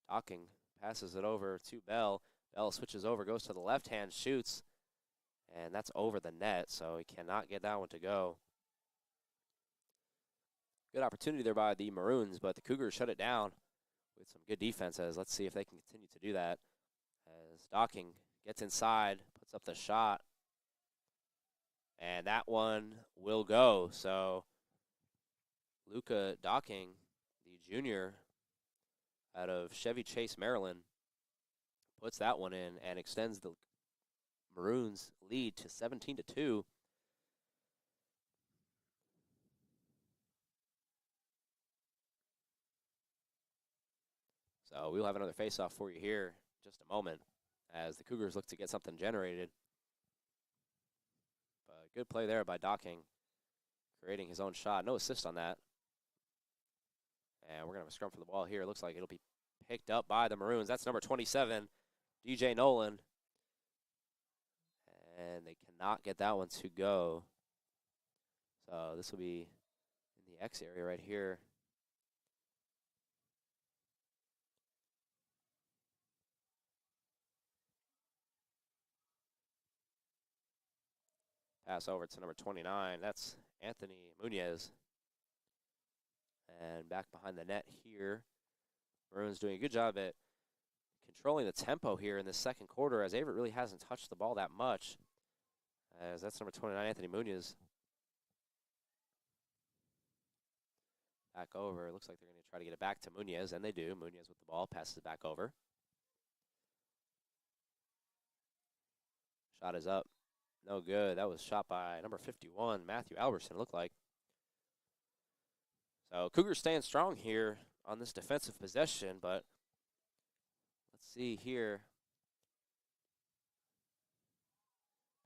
Docking passes it over to Bell. Bell switches over, goes to the left hand, shoots, and that's over the net, so he cannot get that one to go. Good opportunity there by the Maroons, but the Cougars shut it down with some good defenses. Let's see if they can continue to do that. As Docking gets inside, puts up the shot, and that one will go. So Luca Docking, the junior out of Chevy Chase, Maryland, puts that one in and extends the Maroons' lead to 17-2. So we'll have another face-off for you here in just a moment as the Cougars look to get something generated. But good play there by Docking, creating his own shot. No assist on that. And we're going to have a scrum for the ball here. It looks like it'll be picked up by the Maroons. That's number 27, DJ Nolan. And they cannot get that one to go. So this will be in the X area right here. Pass over to number 29. That's Anthony Munoz. And back behind the net here. Maroons doing a good job at controlling the tempo here in the second quarter, as Averett really hasn't touched the ball that much. As that's number 29, Anthony Munoz. Back over. It looks like they're going to try to get it back to Munoz, and they do. Munoz with the ball, passes it back over. Shot is up. No good. That was shot by number 51, Matthew Alberson, it looked like. So Cougars staying strong here on this defensive possession, but let's see here.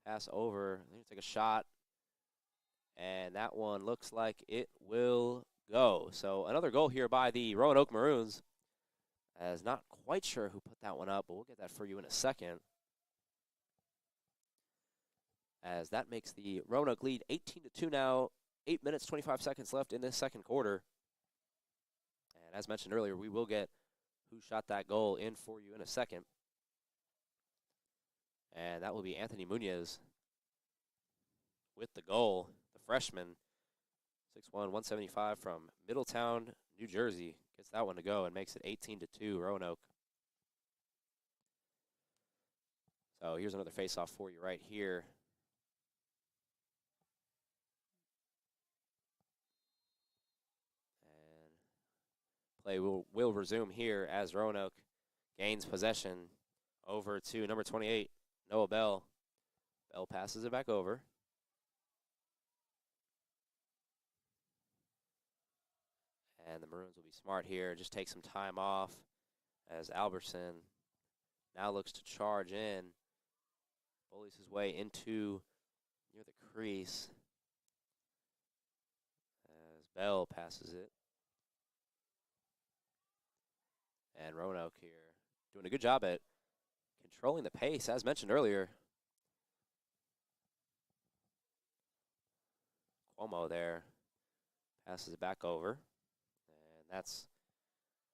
Pass over. They're going to take a shot, and that one looks like it will go. So another goal here by the Roanoke Maroons. As not quite sure who put that one up, but we'll get that for you in a second. As that makes the Roanoke lead 18-2 now. 8 minutes, 25 seconds left in this second quarter. And as mentioned earlier, we will get who shot that goal in for you in a second. And that will be Anthony Munoz with the goal. The freshman, 6'1", 175 from Middletown, New Jersey, gets that one to go and makes it 18-2 Roanoke. So here's another face-off for you right here. Play will resume here as Roanoke gains possession over to number 28, Noah Bell. Bell passes it back over. And the Maroons will be smart here. Just take some time off as Alberson now looks to charge in. Bullies his way into near the crease as Bell passes it. And Roanoke here doing a good job at controlling the pace, as mentioned earlier. Cuomo there passes it back over. And that's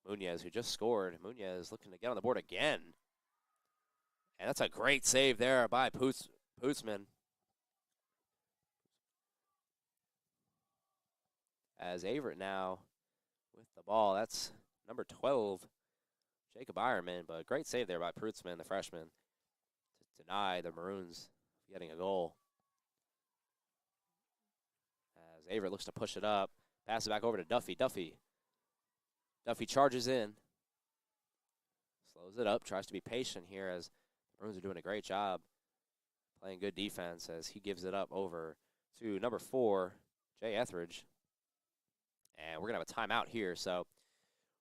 Munoz, who just scored. Munoz looking to get on the board again. And that's a great save there by Pootsman. As Averett now with the ball. That's number 12, Jacob Ironman, but great save there by Prutzman, the freshman, to deny the Maroons getting a goal. As Averett looks to push it up, pass it back over to Duffy. Duffy charges in, slows it up, tries to be patient here as the Maroons are doing a great job playing good defense as he gives it up over to number 4, Jay Etheridge. And we're going to have a timeout here, so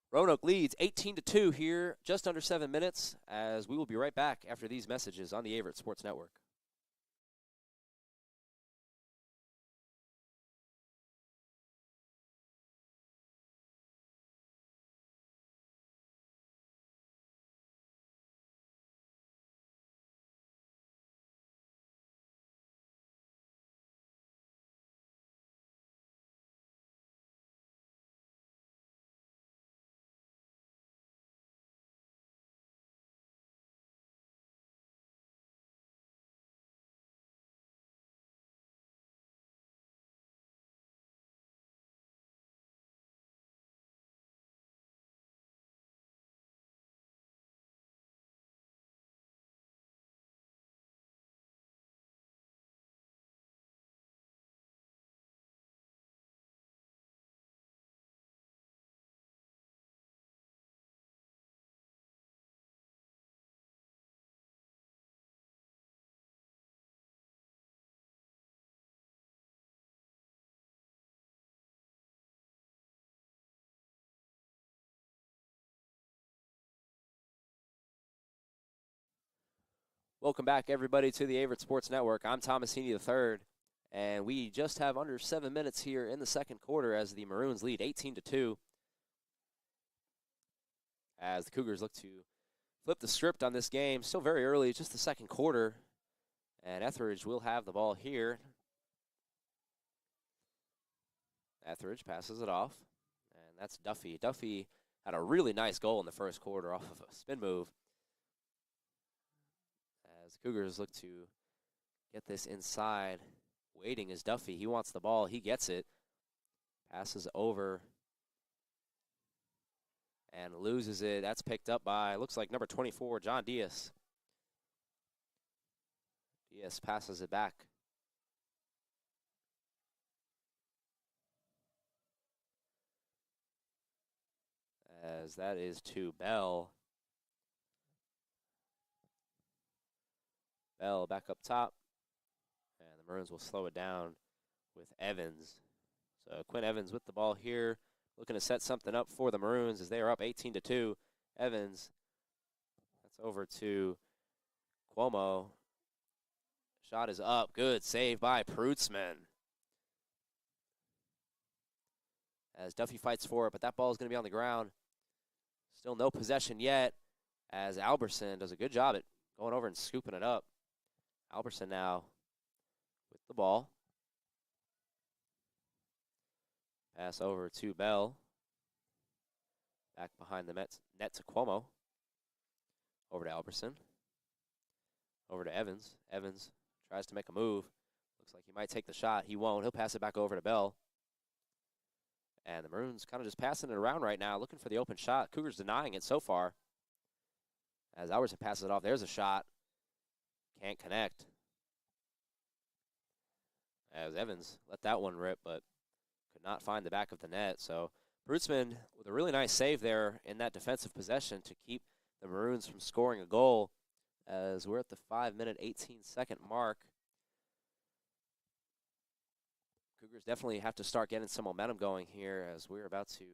Roanoke leads 18-2 here, just under 7 minutes, as we will be right back after these messages on the Averett Sports Network. Welcome back, everybody, to the Averett Sports Network. I'm Thomas Heaney III, and we just have under 7 minutes here in the second quarter as the Maroons lead 18-2. As the Cougars look to flip the script on this game. Still very early, just the second quarter. And Etheridge will have the ball here. Etheridge passes it off, and that's Duffy. Duffy had a really nice goal in the first quarter off of a spin move. As the Cougars look to get this inside, waiting is Duffy. He wants the ball. He gets it. Passes over and loses it. That's picked up by, looks like number 24, John Diaz. Diaz passes it back. As that is to Bell. Bell back up top. And the Maroons will slow it down with Evans. So Quinn Evans with the ball here, looking to set something up for the Maroons as they are up 18-2. Evans, that's over to Cuomo. Shot is up. Good save by Prutzman. As Duffy fights for it, but that ball is going to be on the ground. Still no possession yet, as Alberson does a good job at going over and scooping it up. Alberson now with the ball. Pass over to Bell. Back behind the net to Cuomo. Over to Alberson. Over to Evans. Evans tries to make a move. Looks like he might take the shot. He won't. He'll pass it back over to Bell. And the Maroons kind of just passing it around right now, looking for the open shot. Cougars denying it so far. As Alberson passes it off, there's a shot. Can't connect. As Evans let that one rip, but could not find the back of the net. So Prutzman with a really nice save there in that defensive possession to keep the Maroons from scoring a goal, as we're at the 5-minute, 18-second mark. Cougars definitely have to start getting some momentum going here as we're about to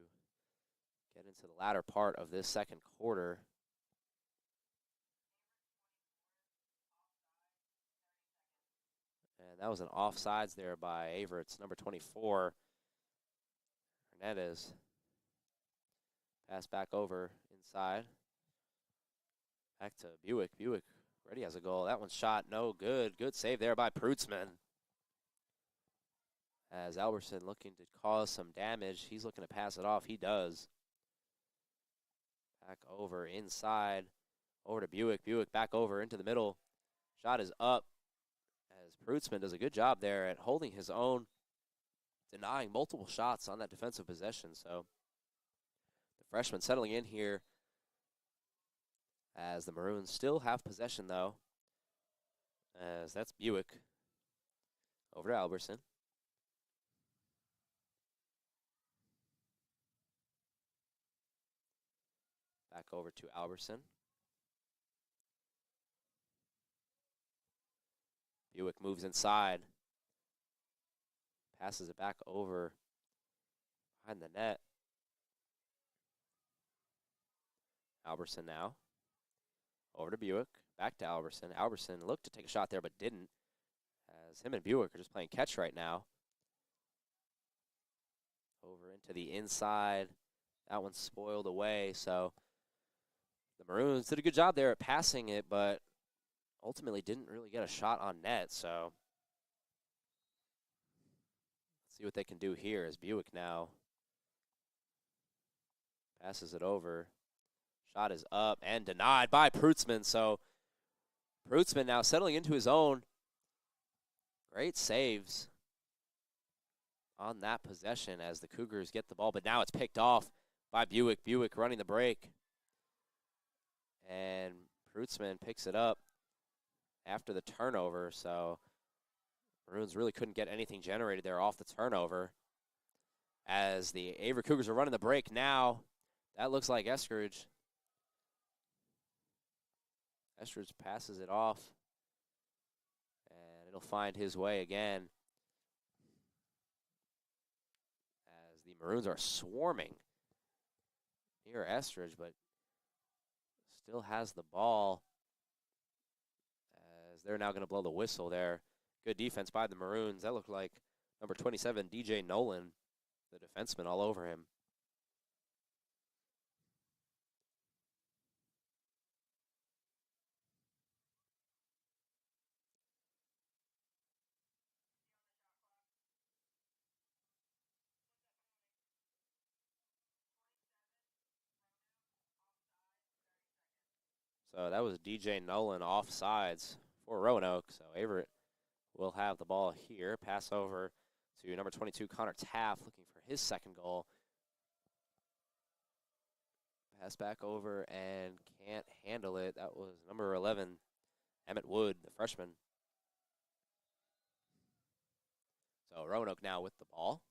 get into the latter part of this second quarter. And that was an offsides there by Averett's number 24. Hernandez. Pass back over inside. Back to Buick. Buick already has a goal. That one's shot. No good. Good save there by Prutzman. As Alberson looking to cause some damage. He's looking to pass it off. He does. Back over inside. Over to Buick. Buick back over into the middle. Shot is up. As Prutzman does a good job there at holding his own. Denying multiple shots on that defensive possession. So the freshman settling in here. As the Maroons still have possession, though. As that's Buick. Over to Alberson. Back over to Alberson. Buick moves inside. Passes it back over behind the net. Alberson now. Over to Buick. Back to Alberson. Alberson looked to take a shot there but didn't. As him and Buick are just playing catch right now. Over into the inside. That one's spoiled away, so the Maroons did a good job there at passing it, but ultimately didn't really get a shot on net, so let's see what they can do here as Buick now passes it over. Shot is up and denied by Prutzman, so Prutzman now settling into his own. Great saves on that possession as the Cougars get the ball, but now it's picked off by Buick. Buick running the break. And Prutzman picks it up after the turnover, so Maroons really couldn't get anything generated there off the turnover. As the Averett Cougars are running the break now, that looks like Eskridge. Eskridge passes it off, and it'll find his way again. As the Maroons are swarming near Eskridge, but still has the ball as they're now going to blow the whistle there. Good defense by the Maroons. That looked like number 27, DJ Nolan, the defenseman, all over him. So that was DJ Nolan offsides for Roanoke. So Averett will have the ball here. Pass over to number 22, Connor Taft, looking for his second goal. Pass back over and can't handle it. That was number 11, Emmett Wood, the freshman. So Roanoke now with the ball.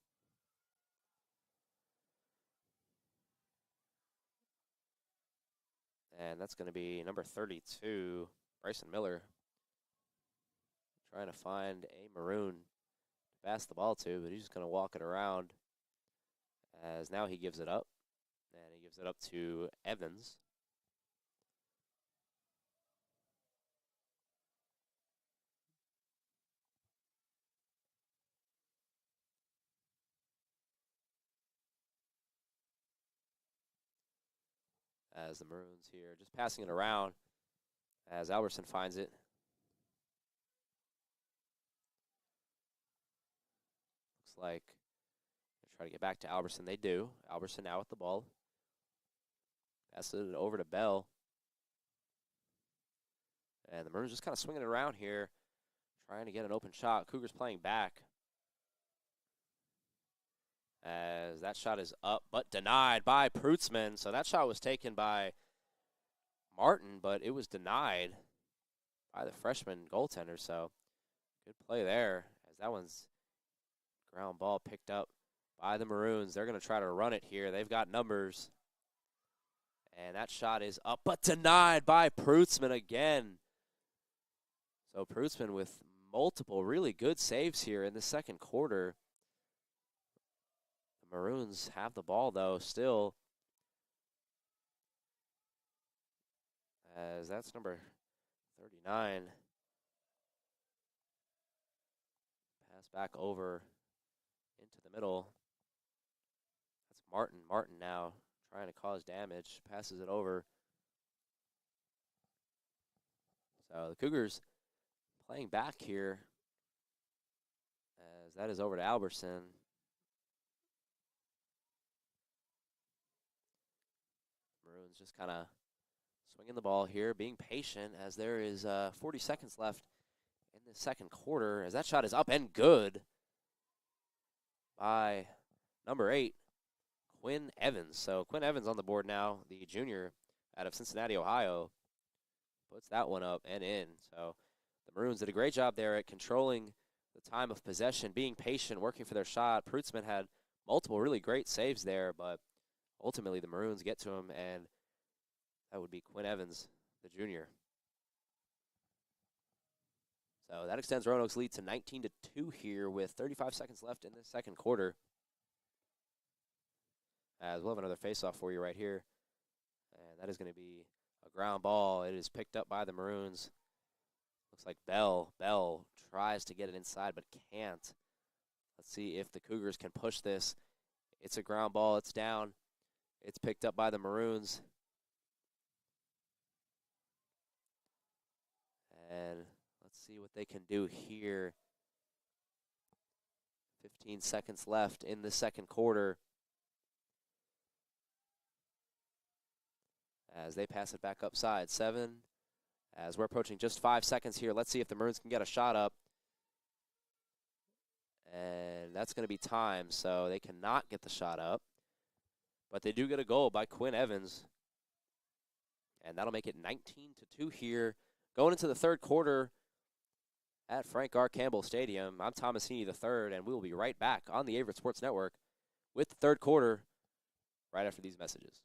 And that's going to be number 32, Bryson Miller, trying to find a Maroon to pass the ball to, but he's just going to walk it around, as now he gives it up. And he gives it up to Evans. As the Maroons here, just passing it around as Albertson finds it. Looks like they try to get back to Albertson. They do. Albertson now with the ball. Passes it over to Bell. And the Maroons just kind of swinging it around here, trying to get an open shot. Cougars playing back. As that shot is up, but denied by Prutzman. So that shot was taken by Martin, but it was denied by the freshman goaltender. So good play there, as that one's ground ball picked up by the Maroons. They're going to try to run it here. They've got numbers. And that shot is up, but denied by Prutzman again. So Prutzman with multiple really good saves here in the second quarter. The Maroons have the ball, though, still. As that's number 39. Pass back over into the middle. That's Martin. Martin now trying to cause damage. Passes it over. So the Cougars playing back here, as that is over to Albertson. Maroons just kind of swinging the ball here, being patient, as there is 40 seconds left in the second quarter, as that shot is up and good by number 8, Quinn Evans. So Quinn Evans on the board now, the junior out of Cincinnati, Ohio, puts that one up and in. So the Maroons did a great job there at controlling the time of possession, being patient, working for their shot. Prutzman had multiple really great saves there, but ultimately the Maroons get to him, and that would be Quinn Evans, the junior. So that extends Roanoke's lead to 19-2 here with 35 seconds left in the second quarter. As we'll have another face-off for you right here. And that is going to be a ground ball. It is picked up by the Maroons. Looks like Bell tries to get it inside but can't. Let's see if the Cougars can push this. It's a ground ball. It's down. It's picked up by the Maroons. And let's see what they can do here. 15 seconds left in the second quarter. As they pass it back upside. 7. As we're approaching just 5 seconds here. Let's see if the Maroons can get a shot up. And that's going to be time, so they cannot get the shot up. But they do get a goal by Quinn Evans. And that'll make it 19-2 here. Going into the third quarter at Frank R. Campbell Stadium. I'm Thomas Heaney III, and we will be right back on the Averett Sports Network with the third quarter right after these messages.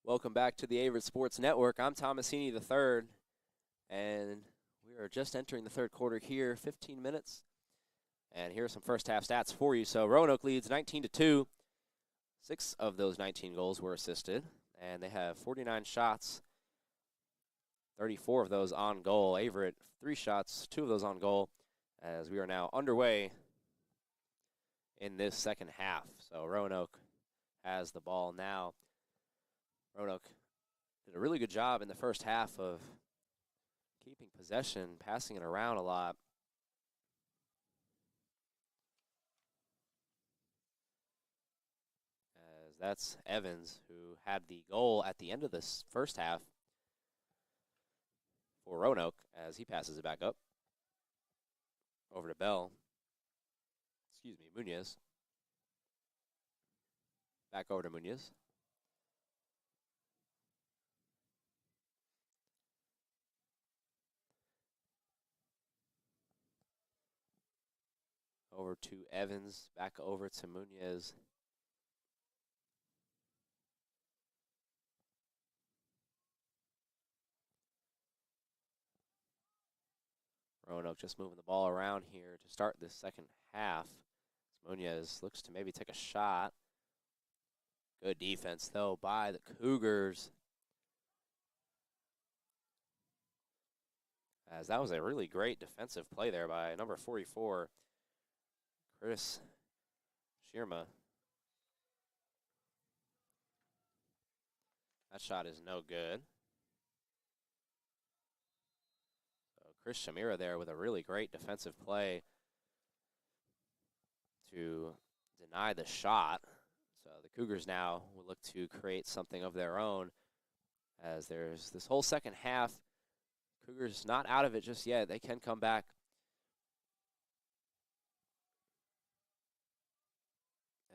Welcome back to the Averett Sports Network. I'm Thomasini III, and we are just entering the third quarter here, 15 minutes. And here are some first half stats for you. So Roanoke leads 19-2. 6 of those 19 goals were assisted, and they have 49 shots, 34 of those on goal. Averett, 3 shots, 2 of those on goal, as we are now underway in this second half. So Roanoke has the ball now. Roanoke did a really good job in the first half of keeping possession, passing it around a lot. As that's Evans, who had the goal at the end of this first half for Roanoke, as he passes it back up over to Munoz. Back over to Munoz. Over to Evans, back over to Munoz. Roanoke just moving the ball around here to start this second half. Munoz looks to maybe take a shot. Good defense, though, by the Cougars. As that was a really great defensive play there by number 44, Chris Schirma. That shot is no good. So Chris Shamira there with a really great defensive play to deny the shot. So the Cougars now will look to create something of their own, as there's this whole second half. Cougars not out of it just yet. They can come back.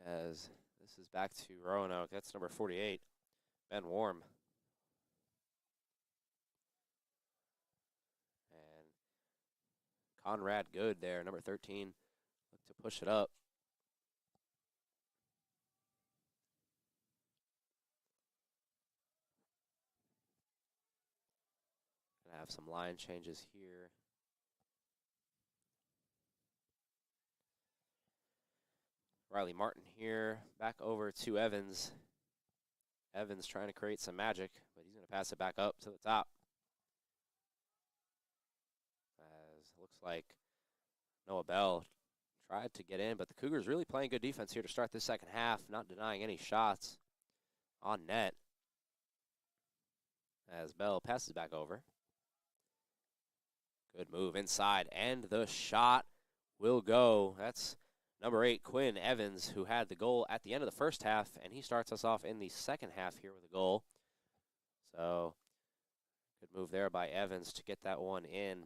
As this is back to Roanoke. That's number 48, Ben Warm. And Conrad Good there, number 13, look to push it up. Gonna have some line changes here. Riley Martin here, back over to Evans. Evans trying to create some magic, but he's going to pass it back up to the top. As it looks like Noah Bell tried to get in, but the Cougars really playing good defense here to start this second half, not denying any shots on net. As Bell passes back over. Good move inside, and the shot will go. That's number 8, Quinn Evans, who had the goal at the end of the first half, and he starts us off in the second half here with a goal. So, good move there by Evans to get that one in. And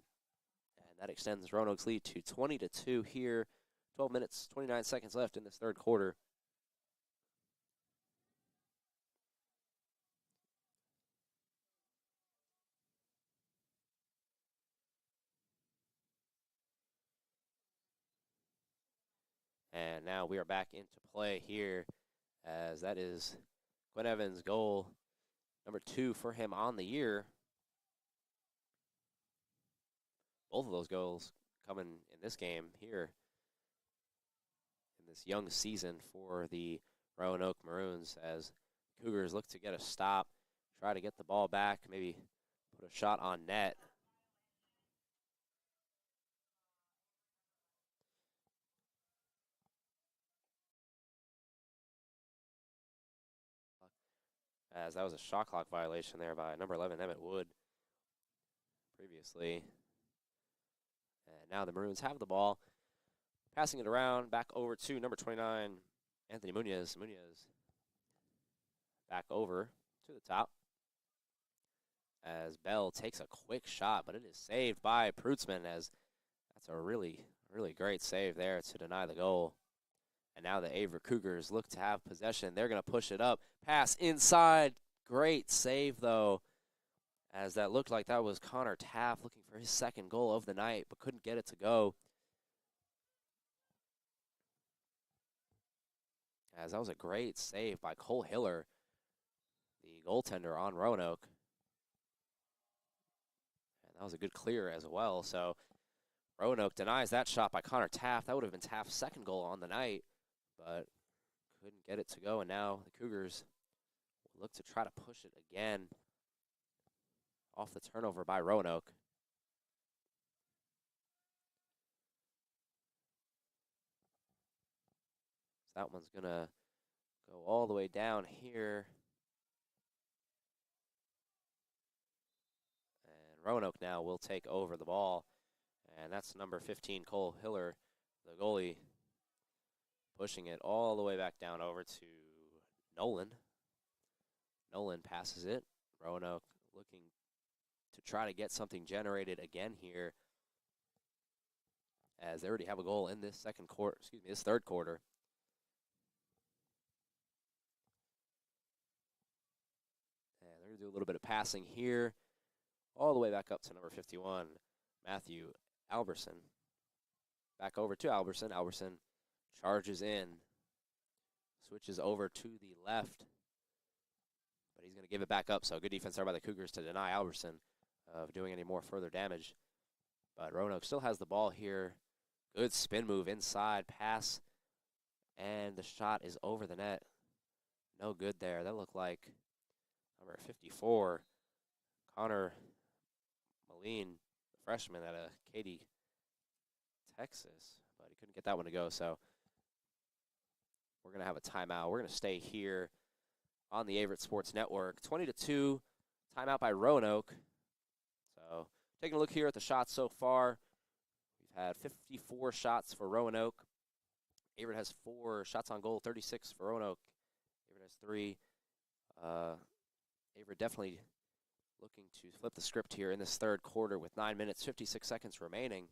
that extends Roanoke's lead to 20-2 here. 12 minutes, 29 seconds left in this third quarter. And now we are back into play here, as that is Quinn Evans' goal, number 2 for him on the year. Both of those goals coming in this game here in this young season for the Roanoke Maroons, as Cougars look to get a stop, try to get the ball back, maybe put a shot on net. As that was a shot clock violation there by number 11, Emmett Wood, previously. And now the Maroons have the ball, passing it around, back over to number 29, Anthony Munoz. Munoz back over to the top, as Bell takes a quick shot, but it is saved by Prutzman, as that's a really, really great save there to deny the goal. And now the Averett Cougars look to have possession. They're going to push it up. Pass inside. Great save, though, as that looked like that was Connor Taft looking for his second goal of the night, but couldn't get it to go. As that was a great save by Cole Hiller, the goaltender on Roanoke. And that was a good clear as well. So Roanoke denies that shot by Connor Taft. That would have been Taft's second goal on the night, but couldn't get it to go. And now the Cougars will look to try to push it again off the turnover by Roanoke. So that one's going to go all the way down here. And Roanoke now will take over the ball. And that's number 15, Cole Hiller, the goalie, pushing it all the way back down over to Nolan. Nolan passes it. Roanoke looking to try to get something generated again here, as they already have a goal in this this third quarter. And they're going to do a little bit of passing here, all the way back up to number 51, Matthew Alberson. Back over to Alberson. Alberson charges in, switches over to the left, but he's going to give it back up. So good defense there by the Cougars to deny Alberson of doing any more further damage. But Roanoke still has the ball here. Good spin move inside, pass, and the shot is over the net. No good there. That looked like number 54, Connor Moline, the freshman out of Katy, Texas, but he couldn't get that one to go. So we're going to have a timeout. We're going to stay here on the Averett Sports Network. 20-2, timeout by Roanoke. So taking a look here at the shots so far, we've had 54 shots for Roanoke. Averett has 4 shots on goal, 36 for Roanoke. Averett has 3. Averett definitely looking to flip the script here in this third quarter with 9 minutes, 56 seconds remaining.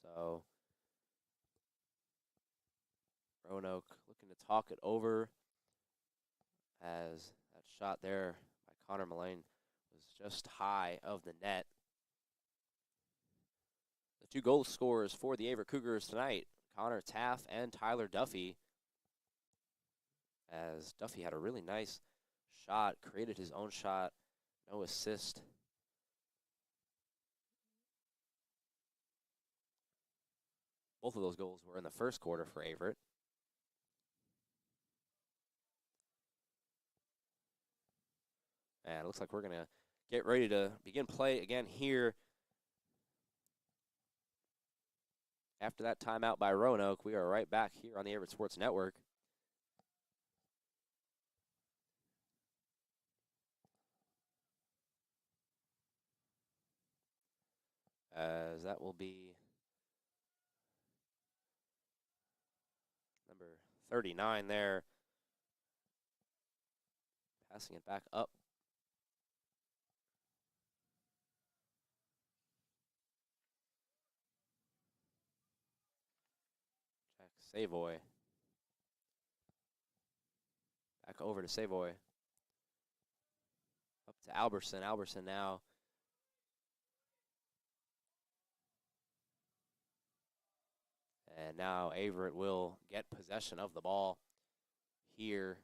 So Roanoke looking to talk it over, as that shot there by Connor Mullane was just high of the net. The 2 goal scorers for the Averett Cougars tonight, Connor Taft and Tyler Duffy, as Duffy had a really nice shot, created his own shot, no assist. Both of those goals were in the first quarter for Averett. And it looks like we're going to get ready to begin play again here. After that timeout by Roanoke, we are right back here on the Averett Sports Network. As that will be number 39 there. Passing it back up. Jack Savoy. Back over to Savoy. Up to Alberson. Alberson now. And now Averett will get possession of the ball here.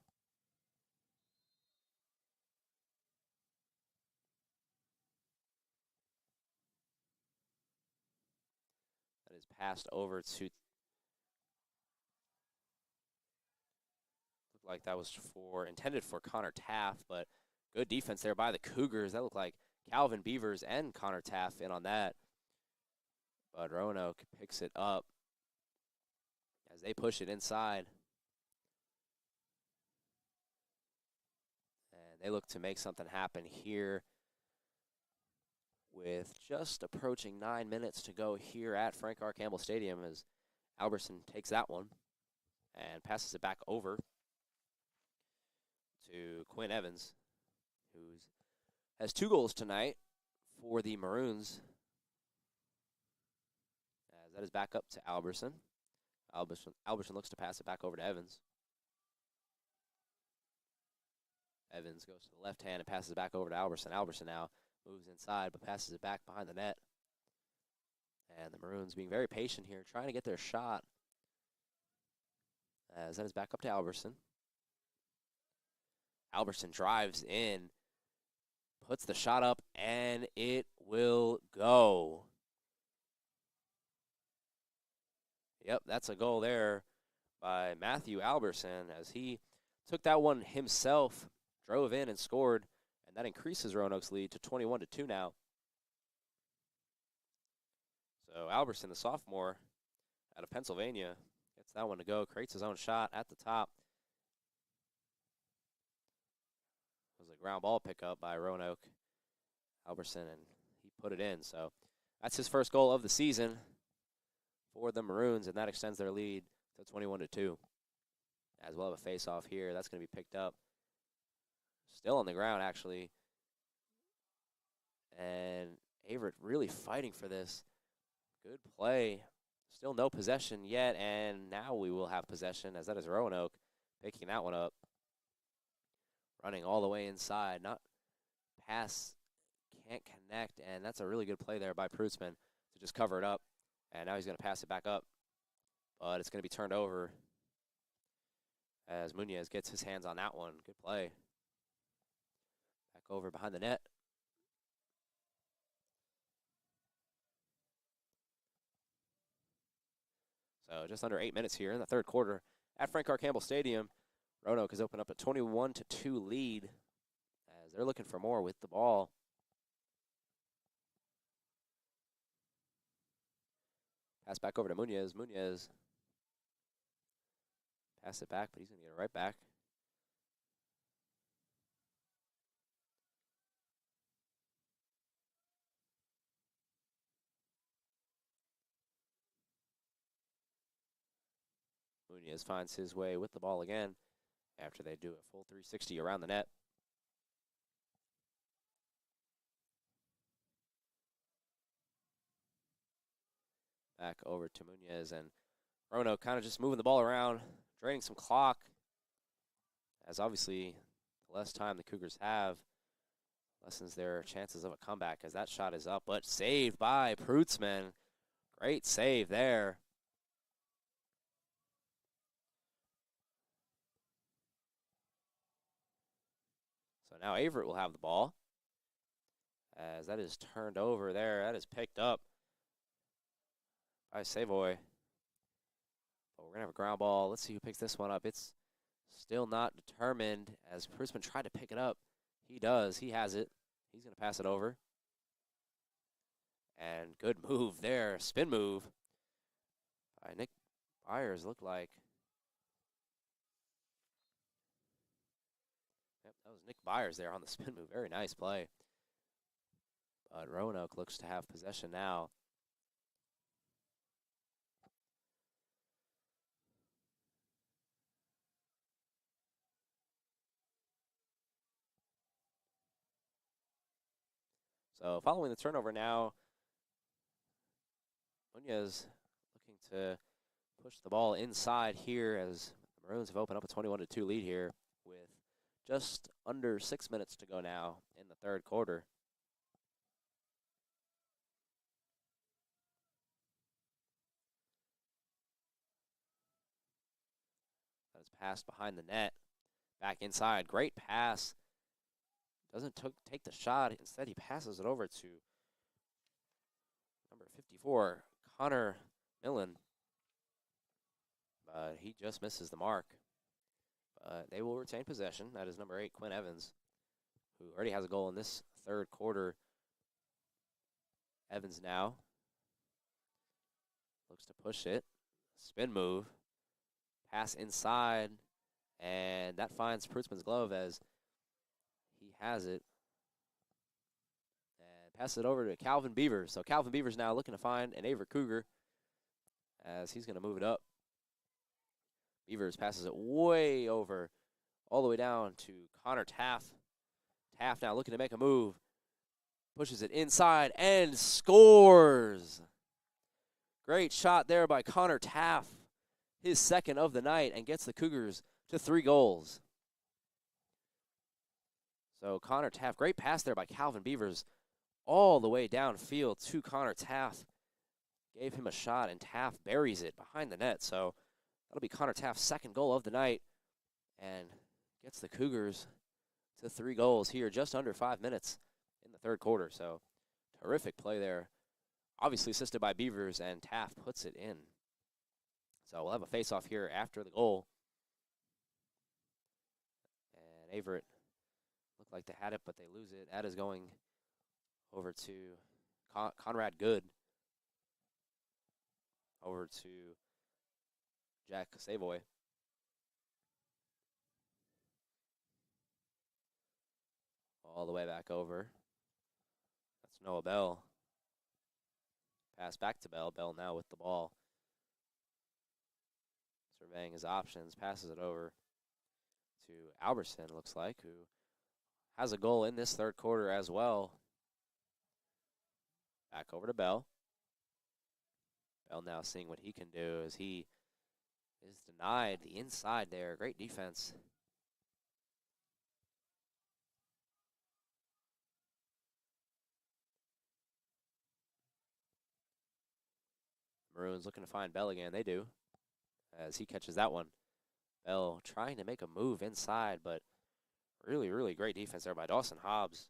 That is passed over to, looked like that was intended for Connor Taft, but good defense there by the Cougars. That looked like Calvin Beavers and Connor Taft in on that. But Roanoke picks it up as they push it inside. And they look to make something happen here with just approaching 9 minutes to go here at Frank R. Campbell Stadium, as Alberson takes that one and passes it back over to Quinn Evans, who has 2 goals tonight for the Maroons. As that is back up to Alberson. Alberson looks to pass it back over to Evans. Evans goes to the left hand and passes it back over to Alberson. Alberson now moves inside but passes it back behind the net. And the Maroons being very patient here, trying to get their shot. As that is back up to Albertson. Albertson drives in, puts the shot up, and it will go. Yep, that's a goal there by Matthew Albertson as he took that one himself, drove in and scored, and that increases Roanoke's lead to 21-2 now. So Albertson, the sophomore out of Pennsylvania, gets that one to go, creates his own shot at the top. It was a ground ball pickup by Roanoke Albertson, and he put it in. So that's his first goal of the season for the Maroons, and that extends their lead to 21-2. As well, have a face-off here. That's going to be picked up. Still on the ground, actually. And Averett really fighting for this. Good play. Still no possession yet, and now we will have possession, as that is Roanoke picking that one up. Running all the way inside. Not pass, can't connect, and that's a really good play there by Prutzman to just cover it up. And now he's going to pass it back up. But it's going to be turned over as Munoz gets his hands on that one. Good play. Back over behind the net. So just under 8 minutes here in the third quarter at Frank R. Campbell Stadium. Roanoke has opened up a 21-2 lead as they're looking for more with the ball. Pass back over to Munoz. Munoz pass it back, but he's going to get it right back. Munoz finds his way with the ball again after they do a full 360 around the net. Back over to Munoz, and Roanoke kind of just moving the ball around, draining some clock, as obviously the less time the Cougars have lessens their chances of a comeback, as that shot is up, but saved by Prutzman. Great save there. So now Averett will have the ball, as that is turned over there. That is picked up by Savoy. But we're going to have a ground ball. Let's see who picks this one up. It's still not determined, as Prutzman tried to pick it up. He does. He has it. He's going to pass it over. And good move there. Spin move by Nick Byers, looked like. Yep, that was Nick Byers there on the spin move. Very nice play. But Roanoke looks to have possession now. So following the turnover now, Munoz looking to push the ball inside here as the Maroons have opened up a 21-2 lead here with just under 6 minutes to go now in the third quarter. That is passed behind the net. Back inside. Great pass. Doesn't take the shot. Instead, he passes it over to number 54, Connor Millen. But he just misses the mark. But they will retain possession. That is number 8, Quinn Evans, who already has a goal in this third quarter. Evans now looks to push it. Spin move. Pass inside. And that finds Prutzman's glove as he has it. And passes it over to Calvin Beavers. So Calvin Beavers now looking to find an Averett Cougar as he's going to move it up. Beavers passes it way over, all the way down to Connor Taft. Taft now looking to make a move. Pushes it inside and scores. Great shot there by Connor Taft. His second of the night, and gets the Cougars to 3 goals. So Connor Taft, great pass there by Calvin Beavers, all the way downfield to Connor Taft. Gave him a shot, and Taft buries it behind the net. So That'll be Connor Taft's second goal of the night and gets the Cougars to 3 goals here just under 5 minutes in the third quarter. So terrific play there. Obviously assisted by Beavers, and Taft puts it in. So we'll have a face-off here after the goal. And Averett looked like they had it, but they lose it. That is going over to Conrad Good. Over to Jack Savoy. All the way back over. That's Noah Bell. Pass back to Bell. Bell now with the ball. Surveying his options. Passes it over to Albertson, looks like, who has a goal in this third quarter as well. Back over to Bell. Bell now seeing what he can do as he is denied the inside there. Great defense. Maroons looking to find Bell again. They do, as he catches that one. Bell trying to make a move inside, but really, really great defense there by Dawson Hobbs.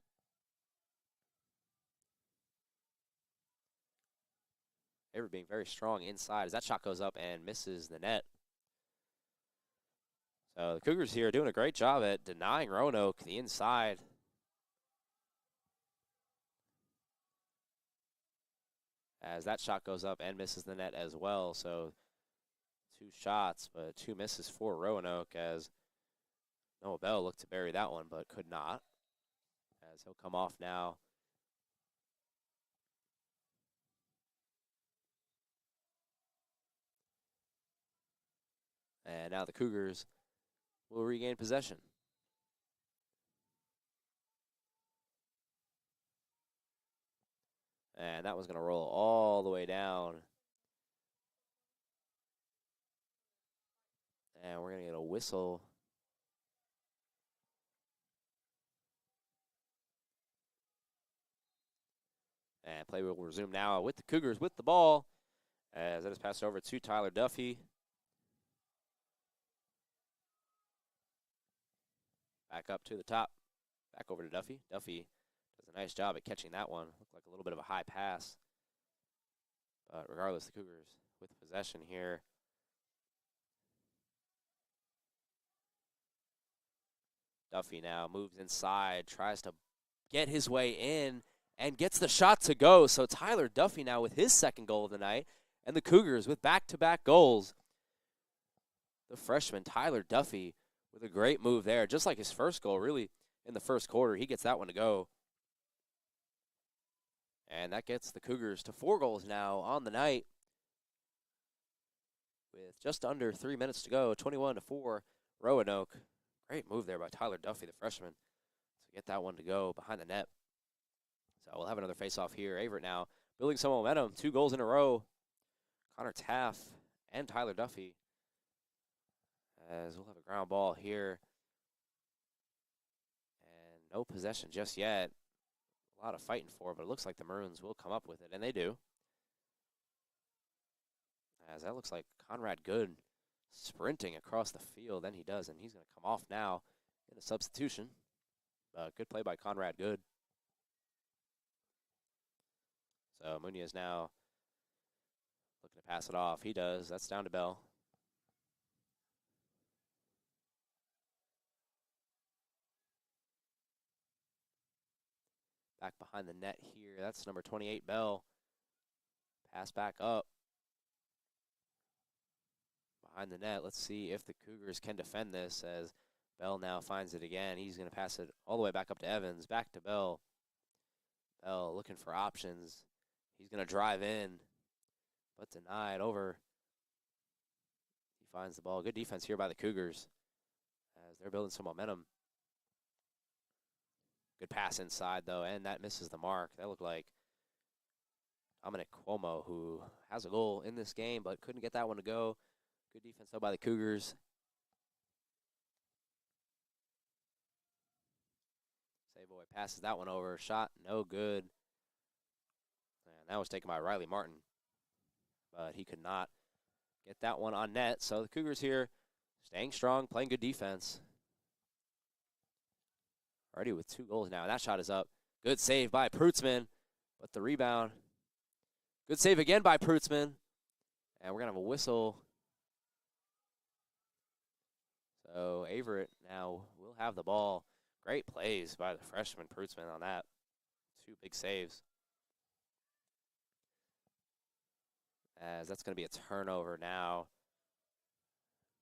Averett being very strong inside as that shot goes up and misses the net. So the Cougars here doing a great job at denying Roanoke the inside. As that shot goes up and misses the net as well. So 2 shots, but 2 misses for Roanoke as Noah Bell looked to bury that one, but could not. As he'll come off now. And now the Cougars will regain possession. And that was going to roll all the way down. And we're going to get a whistle. And play will resume now with the Cougars with the ball. As that is passed over to Tyler Duffy. Back up to the top. Back over to Duffy. Duffy does a nice job at catching that one. Looked like a little bit of a high pass. But regardless, the Cougars with possession here. Duffy now moves inside, tries to get his way in, and gets the shot to go. So Tyler Duffy now with his second goal of the night, and the Cougars with back-to-back goals. The freshman, Tyler Duffy, with a great move there, just like his first goal, really, in the first quarter. He gets that one to go. And that gets the Cougars to 4 goals now on the night. With just under 3 minutes to go, 21-4, Roanoke. Great move there by Tyler Duffy, the freshman, to get that one to go behind the net. So we'll have another face-off here. Averett now building some momentum. 2 goals in a row. Connor Taft and Tyler Duffy. As we'll have a ground ball here. And no possession just yet. A lot of fighting for, but it looks like the Maroons will come up with it, and they do. As that looks like Conrad Good sprinting across the field, and he does, and he's going to come off now in a substitution. Good play by Conrad Good. So Munoz now looking to pass it off. He does. That's down to Bell. Back behind the net here. That's number 28, Bell. Pass back up. Behind the net. Let's see if the Cougars can defend this as Bell now finds it again. He's going to pass it all the way back up to Evans. Back to Bell. Bell looking for options. He's going to drive in, but denied over. He finds the ball. Good defense here by the Cougars as they're building some momentum. Good pass inside, though, and that misses the mark. That looked like Dominic Cuomo, who has a goal in this game, but couldn't get that one to go. Good defense, though, by the Cougars. Savoy passes that one over. Shot no good. And that was taken by Riley Martin. But he could not get that one on net. So the Cougars here staying strong, playing good defense. Already with 2 goals now. And that shot is up. Good save by Prutzman, but the rebound. Good save again by Prutzman. And we're going to have a whistle. So Averett now will have the ball. Great plays by the freshman Prutzman on that. 2 big saves. As that's going to be a turnover now.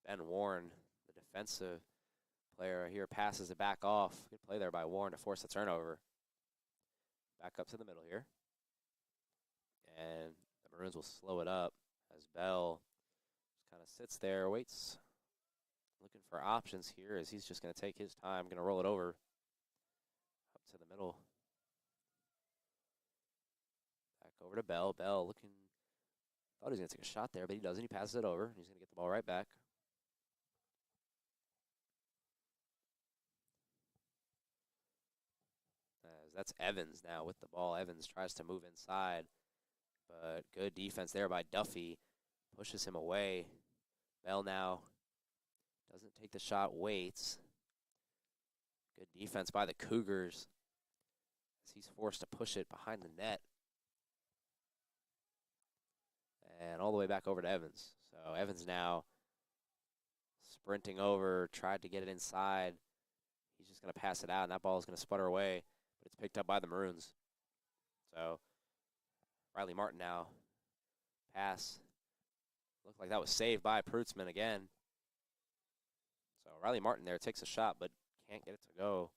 Ben Warren, the defensive player here, passes it back off. Good play there by Warren to force a turnover. Back up to the middle here. And the Maroons will slow it up as Bell just kind of sits there, waits, looking for options here as he's just going to take his time, going to roll it over up to the middle. Back over to Bell. Bell looking, thought he was going to take a shot there, but he doesn't. He passes it over. He's going to get the ball right back. As that's Evans now with the ball. Evans tries to move inside, but good defense there by Duffy. Pushes him away. Bell now doesn't take the shot, waits. Good defense by the Cougars as he's forced to push it behind the net. And all the way back over to Evans. So Evans now sprinting over, tried to get it inside. He's just going to pass it out, and that ball is going to sputter away, but it's picked up by the Maroons. So Riley Martin now. Pass. Looked like that was saved by Prutzman again. So Riley Martin there takes a shot, but can't get it to go.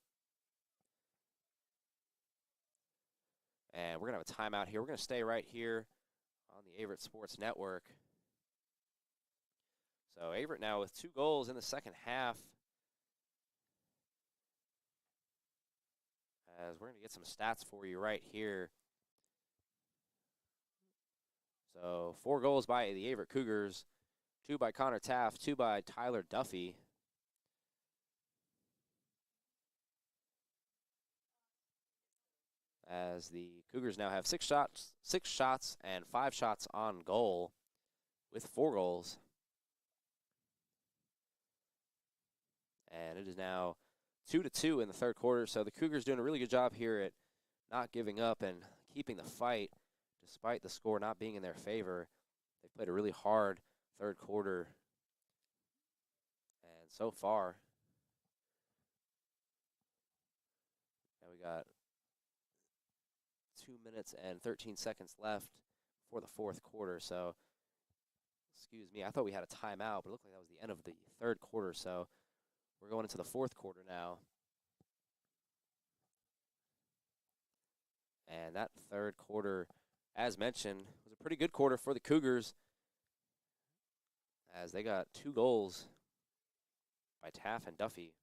And we're going to have a timeout here. We're going to stay right here on the Averett Sports Network. So Averett now with 2 goals in the second half. As we're going to get some stats for you right here. So 4 goals by the Averett Cougars, 2 by Connor Taft, 2 by Tyler Duffy. As the Cougars now have 6 shots and 5 shots on goal with 4 goals. And it is now 2-2 in the third quarter. So the Cougars doing a really good job here at not giving up and keeping the fight despite the score not being in their favor. They played a really hard third quarter. And so far, now we got 2 minutes and 13 seconds left for the fourth quarter. So, excuse me, I thought we had a timeout, but it looked like that was the end of the third quarter. So we're going into the fourth quarter now. And that third quarter, as mentioned, was a pretty good quarter for the Cougars as they got 2 goals by Taft and Duffy.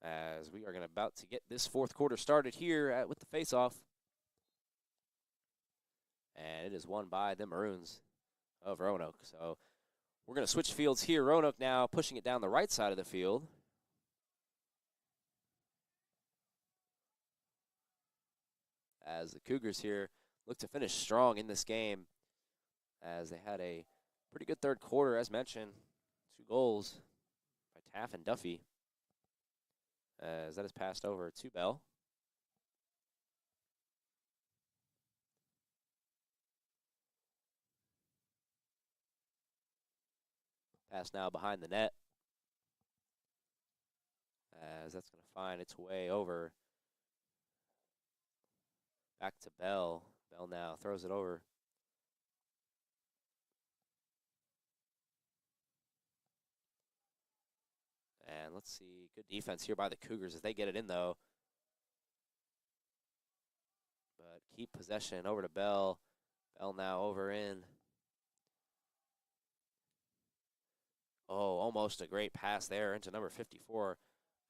As we are about to get this fourth quarter started here with the face-off. And it is won by the Maroons of Roanoke. So we're going to switch fields here. Roanoke now pushing it down the right side of the field. As the Cougars here look to finish strong in this game, as they had a pretty good third quarter, as mentioned. 2 goals by Taft and Duffy. As that is passed over to Bell. Pass now behind the net. As that's going to find its way over. Back to Bell. Bell now throws it over. And let's see, good defense here by the Cougars as they get it in, though. But keep possession over to Bell. Bell now over in. Oh, almost a great pass there into number 54,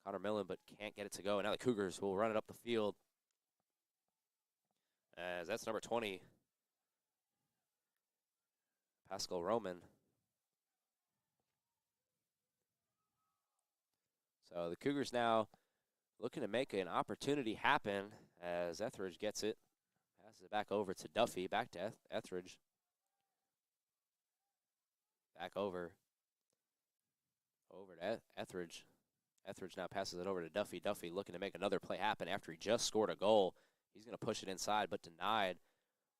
Connor Millen, but can't get it to go. And now the Cougars will run it up the field. As that's number 20, Pascal Roman. So the Cougars now looking to make an opportunity happen as Etheridge gets it. Passes it back over to Duffy, back to Etheridge. Back over to Etheridge. Etheridge now passes it over to Duffy. Duffy looking to make another play happen after he just scored a goal. He's going to push it inside, but denied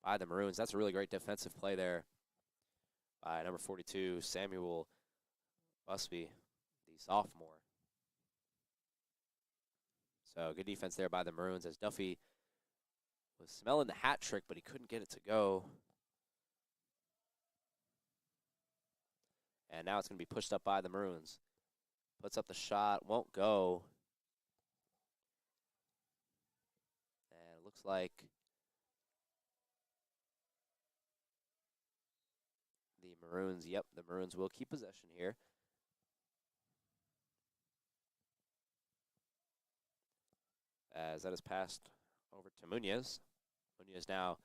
by the Maroons. That's a really great defensive play there by number 42, Samuel Busby, the sophomore. So good defense there by the Maroons as Duffy was smelling the hat trick, but he couldn't get it to go. And now it's going to be pushed up by the Maroons. Puts up the shot, won't go. And it looks like the Maroons will keep possession here. As that is passed over to Munoz. Munoz now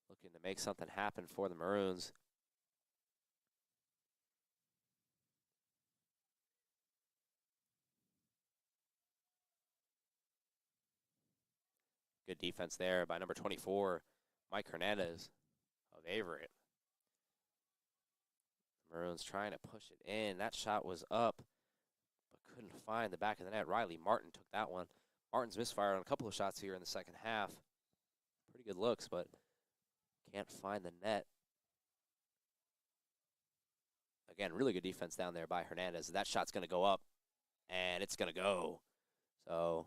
looking to make something happen for the Maroons. Good defense there by number 24, Mike Hernandez of Averett. Maroons trying to push it in. That shot was up, but couldn't find the back of the net. Riley Martin took that one. Martin's misfired on a couple of shots here in the second half. Pretty good looks, but can't find the net. Again, really good defense down there by Hernandez. That shot's going to go up, and it's going to go. So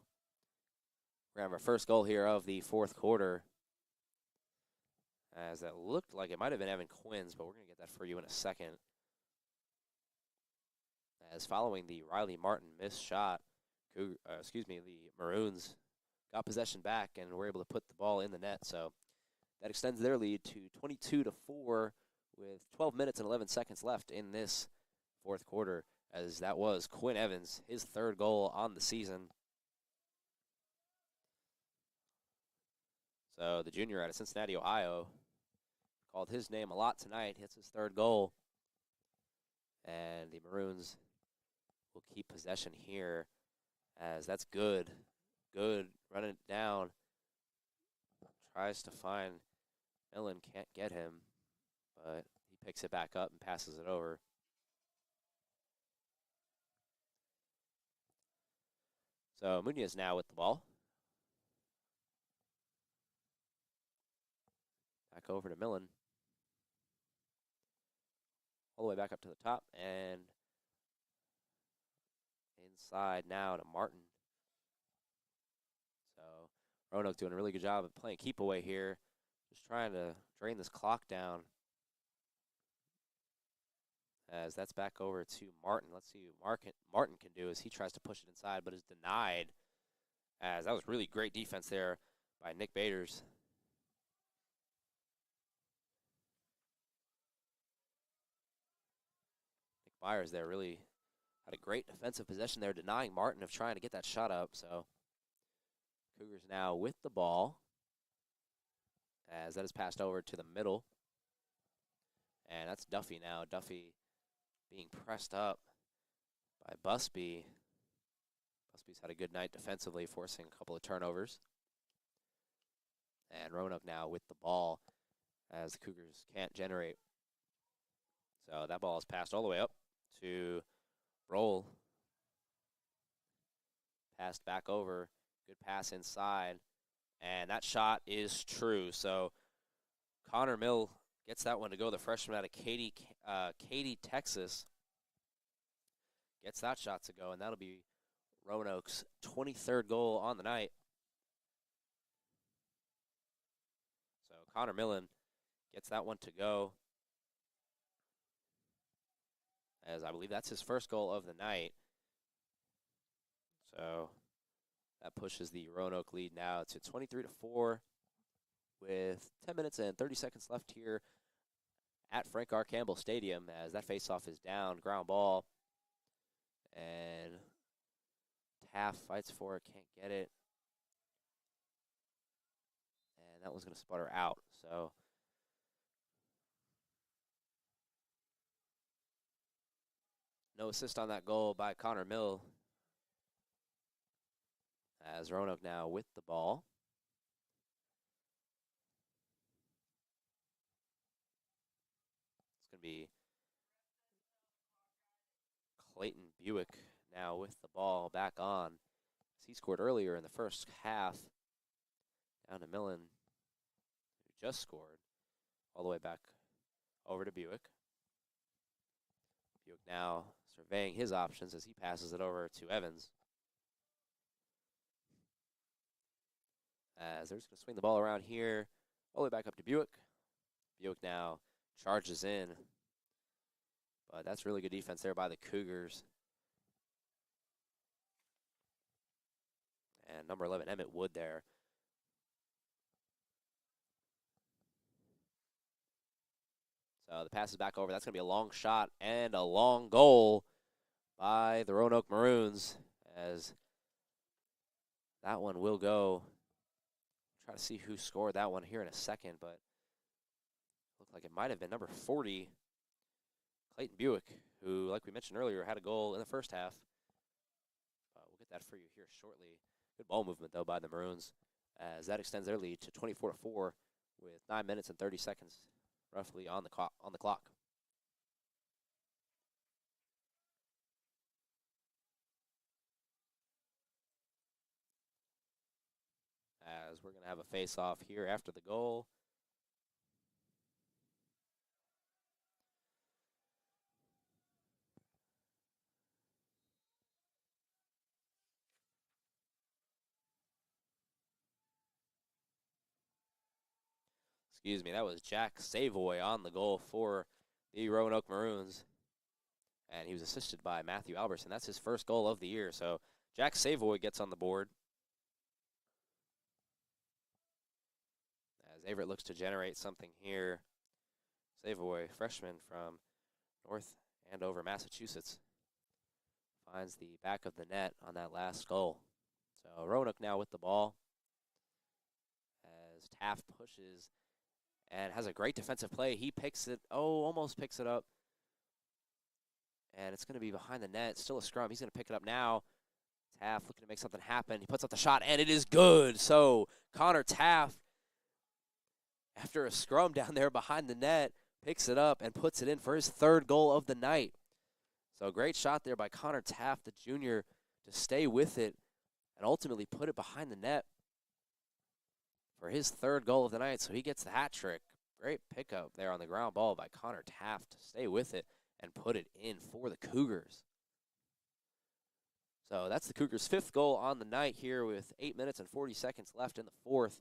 we're going to have our first goal here of the fourth quarter. As that looked like it might have been Evan Quinn's, but we're going to get that for you in a second. As following the Riley Martin missed shot, the Maroons got possession back and were able to put the ball in the net. So that extends their lead to 22-4 with 12 minutes and 11 seconds left in this fourth quarter, as that was Quinn Evans, his third goal on the season. So the junior out of Cincinnati, Ohio, called his name a lot tonight, hits his third goal. And the Maroons will keep possession here, as that's good. Good, running it down. Tries to find Millen, can't get him, but he picks it back up and passes it over. So Munoz now with the ball. Back over to Millen. All the way back up to the top, and inside now to Martin. So Roanoke doing a really good job of playing keep away here. Just trying to drain this clock down. As that's back over to Martin. Let's see what Martin can do as he tries to push it inside, but is denied. As that was really great defense there by Nick Baders. Nick Myers there really had a great defensive possession there, denying Martin of trying to get that shot up. So Cougars now with the ball, as that is passed over to the middle. And that's Duffy now. Duffy being pressed up by Busby. Busby's had a good night defensively, forcing a couple of turnovers. And Roanoke now with the ball, as the Cougars can't generate. So that ball is passed all the way up to Roll. Passed back over. Good pass inside. And that shot is true. So Connor Mill gets that one to go. The freshman out of Katy, Texas, gets that shot to go, and that'll be Roanoke's 23rd goal on the night. So Connor Millen gets that one to go, as I believe that's his first goal of the night. So that pushes the Roanoke lead now to 23-4 with 10 minutes and 30 seconds left here at Frank R. Campbell Stadium, as that faceoff is down, ground ball. And Taft fights for it, can't get it. And that one's going to sputter out. So no assist on that goal by Connor Mill. As Roanoke now with the ball. It's going to be Clayton Buick now with the ball back on. He scored earlier in the first half. Down to Millen, who just scored. All the way back over to Buick. Buick now surveying his options as he passes it over to Evans. As they're just going to swing the ball around here, all the way back up to Buick. Buick now charges in. But that's really good defense there by the Cougars. And number 11, Emmett Wood there. So the pass is back over. That's going to be a long shot and a long goal by the Roanoke Maroons, as that one will go. Try to see who scored that one here in a second, but looked like it might have been number 40, Clayton Buick, who, like we mentioned earlier, had a goal in the first half. We'll get that for you here shortly. Good ball movement, though, by the Maroons, as that extends their lead to 24-4 with 9 minutes and 30 seconds roughly on the clock. As we're going to have a face-off here after the goal. Excuse me, that was Jack Savoy on the goal for the Roanoke Maroons. And he was assisted by Matthew Albertson. That's his first goal of the year. So Jack Savoy gets on the board. As Averett looks to generate something here. Savoy, freshman from North Andover, Massachusetts, finds the back of the net on that last goal. So Roanoke now with the ball. As Taft pushes and has a great defensive play. He picks it, almost picks it up. And it's going to be behind the net. Still a scrum. He's going to pick it up now. Taft looking to make something happen. He puts up the shot, and it is good. So Connor Taft, after a scrum down there behind the net, picks it up and puts it in for his third goal of the night. So great shot there by Connor Taft, the junior, to stay with it and ultimately put it behind the net for his third goal of the night. So he gets the hat trick. Great pickup there on the ground ball by Connor Taft to stay with it and put it in for the Cougars. So that's the Cougars' fifth goal on the night here with 8 minutes and 40 seconds left in the fourth.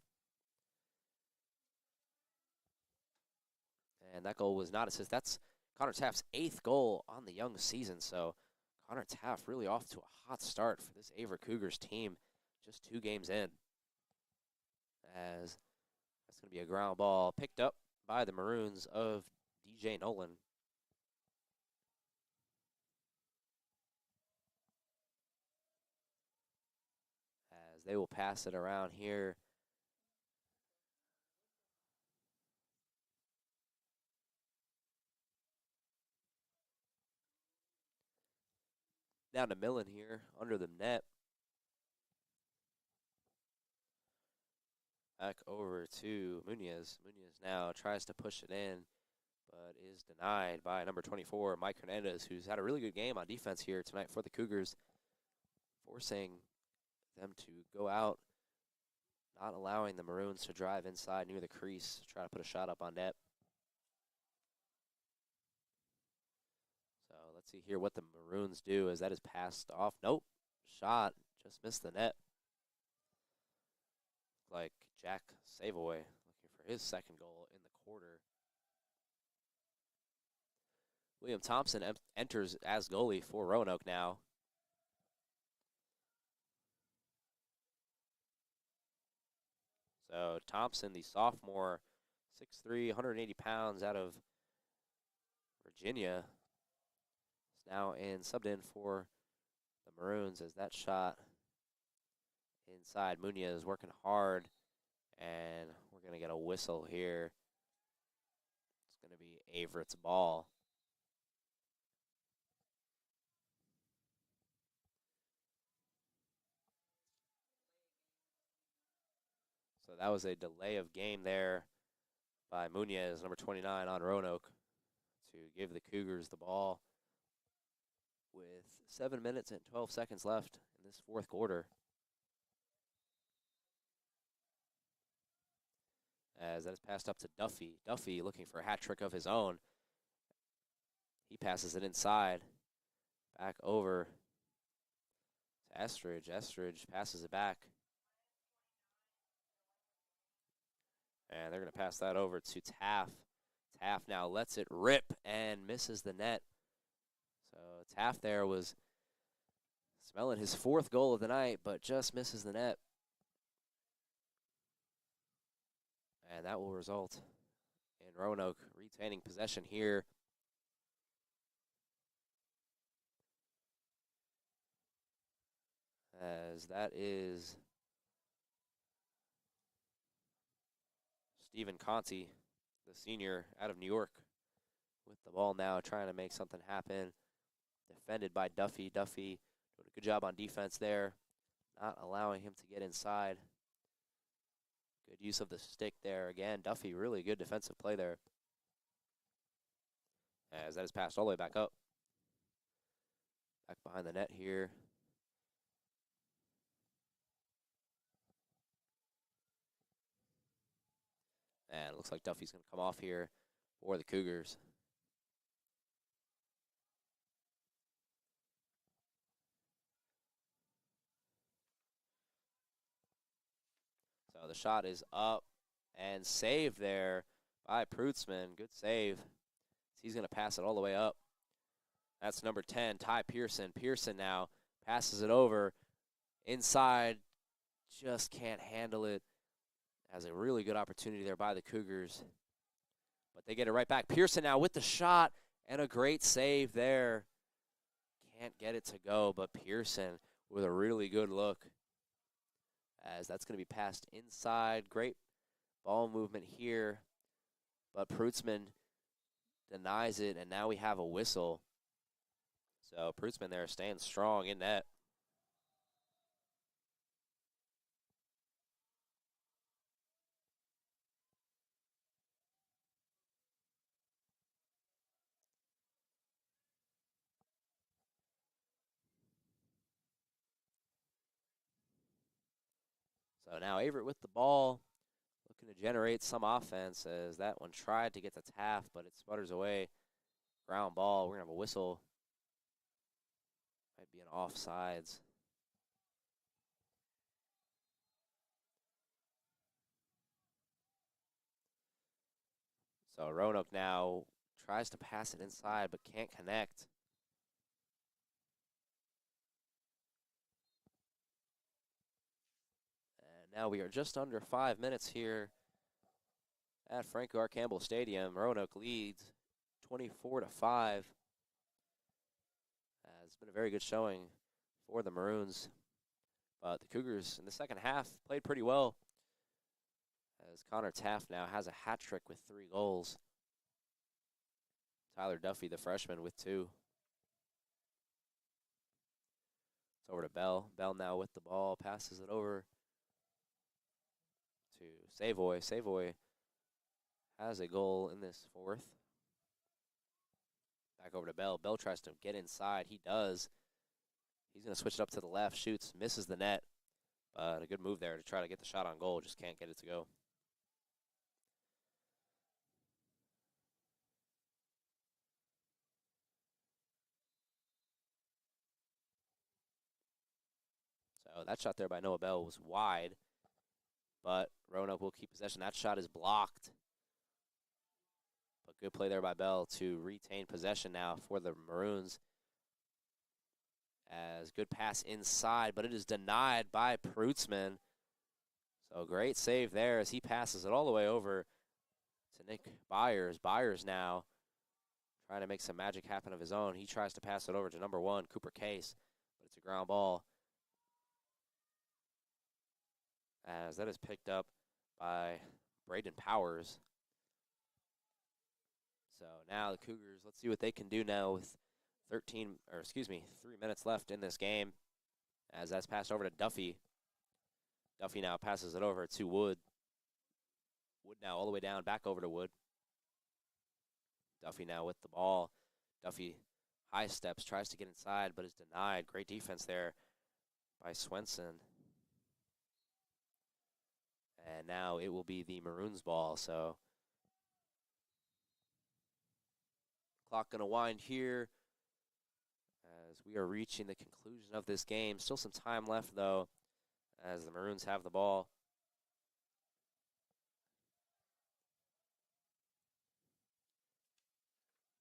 And that goal was not assist. That's Connor Taft's eighth goal on the young season. So Connor Taft really off to a hot start for this Averett Cougars team just 2 games in. As that's going to be a ground ball picked up by the Maroons of DJ Nolan. As they will pass it around here. Down to Millen here under the net. Back over to Munoz. Munoz now tries to push it in, but is denied by number 24, Mike Hernandez, who's had a really good game on defense here tonight for the Cougars, forcing them to go out, not allowing the Maroons to drive inside near the crease, try to put a shot up on net. So let's see here what the Maroons do as that is passed off. Nope, shot, just missed the net. Like Jack Savoy looking for his second goal in the quarter. William Thompson enters as goalie for Roanoke now. So Thompson, the sophomore, 6'3", 180 pounds out of Virginia, is now subbed in for the Maroons as that shot inside. Munoz is working hard, and we're going to get a whistle here. It's going to be Averett's ball. So that was a delay of game there by Muñez, number 29 on Roanoke, to give the Cougars the ball with 7 minutes and 12 seconds left in this fourth quarter. As that is passed up to Duffy. Duffy looking for a hat trick of his own. He passes it inside. Back over to Estridge. Estridge passes it back. And they're going to pass that over to Taft. Taft now lets it rip and misses the net. So Taft there was smelling his fourth goal of the night, but just misses the net. And that will result in Roanoke retaining possession here. As that is Stephen Conti, the senior out of New York, with the ball now trying to make something happen. Defended by Duffy. Duffy doing a good job on defense there, not allowing him to get inside. Good use of the stick there. Again, Duffy, really good defensive play there. As that is passed all the way back up. Back behind the net here. And it looks like Duffy's going to come off here for the Cougars. So the shot is up and saved there by Prutzman. Good save. He's going to pass it all the way up. That's number 10, Ty Pearson. Pearson now passes it over inside. Just can't handle it. Has a really good opportunity there by the Cougars. But they get it right back. Pearson now with the shot and a great save there. Can't get it to go, but Pearson with a really good look. As that's going to be passed inside. Great ball movement here. But Prutzman denies it, and now we have a whistle. So Prutzman there staying strong in net. So now Averett with the ball, looking to generate some offense as that one tried to get to Taft, but it sputters away. Ground ball. We're going to have a whistle. Might be an offsides. So Roanoke now tries to pass it inside but can't connect. Now we are just under 5 minutes here at Frank R. Campbell Stadium. Roanoke leads 24-5. It's been a very good showing for the Maroons. But the Cougars in the second half played pretty well, as Connor Taft now has a hat trick with 3 goals. Tyler Duffy, the freshman, with 2. It's over to Bell. Bell now with the ball, passes it over to Savoy. Savoy has a goal in this fourth. Back over to Bell. Bell tries to get inside. He does. He's going to switch it up to the left. Shoots. Misses the net. A good move there to try to get the shot on goal. Just can't get it to go. So that shot there by Noah Bell was wide. But Roanoke will keep possession. That shot is blocked. But good play there by Bell to retain possession now for the Maroons. As good pass inside, but it is denied by Prutzman. So great save there as he passes it all the way over to Nick Byers. Byers now trying to make some magic happen of his own. He tries to pass it over to number 1, Cooper Case, but it's a ground ball. As that is picked up by Braden Powers. So now the Cougars, let's see what they can do now with 3 minutes left in this game. As that's passed over to Duffy. Duffy now passes it over to Wood. Wood now all the way down, back over to Wood. Duffy now with the ball. Duffy high steps, tries to get inside, but is denied. Great defense there by Swenson. And now it will be the Maroons' ball, so clock going to wind here as we are reaching the conclusion of this game. Still some time left, though, as the Maroons have the ball.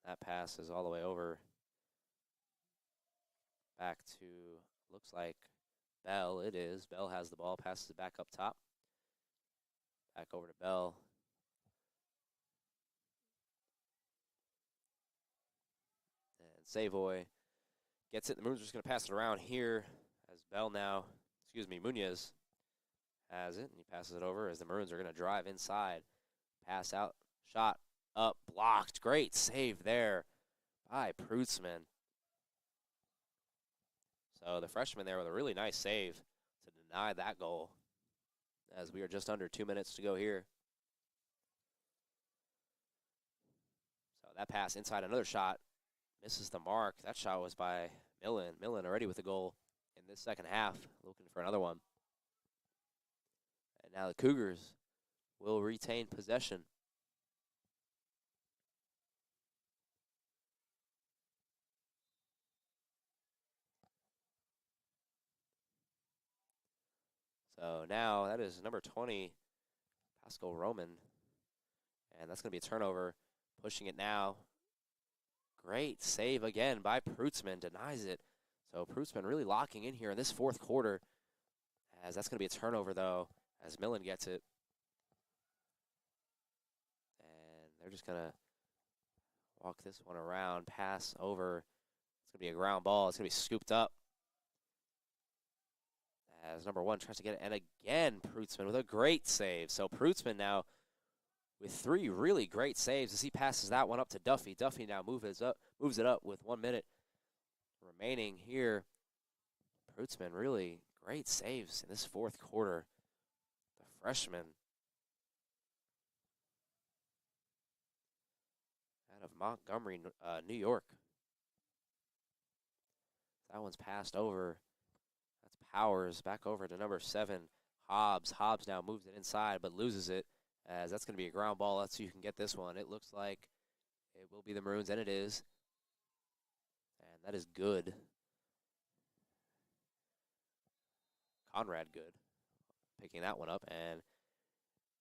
That pass is all the way over. Back to, looks like Bell. It is. Bell has the ball, passes it back up top. Back over to Bell. And Savoy gets it. The Maroons are just going to pass it around here as Bell now, Munoz has it. And he passes it over as the Maroons are going to drive inside. Pass out, shot up, blocked. Great save there by Prutzman. So the freshman there with a really nice save to deny that goal as we are just under 2 minutes to go here. So that pass inside, another shot, misses the mark. That shot was by Millen. Millen already with a goal in this second half, looking for another one. And now the Cougars will retain possession. So now that is number 20, Pascal Roman. And that's going to be a turnover. Pushing it now. Great save again by Prutzman. Denies it. So Prutzman really locking in here in this fourth quarter. As that's going to be a turnover, though, as Millen gets it. And they're just going to walk this one around. Pass over. It's going to be a ground ball. It's going to be scooped up. As number 1 tries to get it, and again, Prutzman with a great save. So Prutzman now with 3 really great saves as he passes that one up to Duffy. Duffy now moves it up with 1 minute remaining here. Prutzman really great saves in this fourth quarter. The freshman out of Montgomery, New York. That one's passed over. Powers back over to number 7, Hobbs. Hobbs now moves it inside but loses it as that's going to be a ground ball. Let's see who can get this one. It looks like it will be the Maroons, and it is. And that is good. Conrad Good picking that one up, and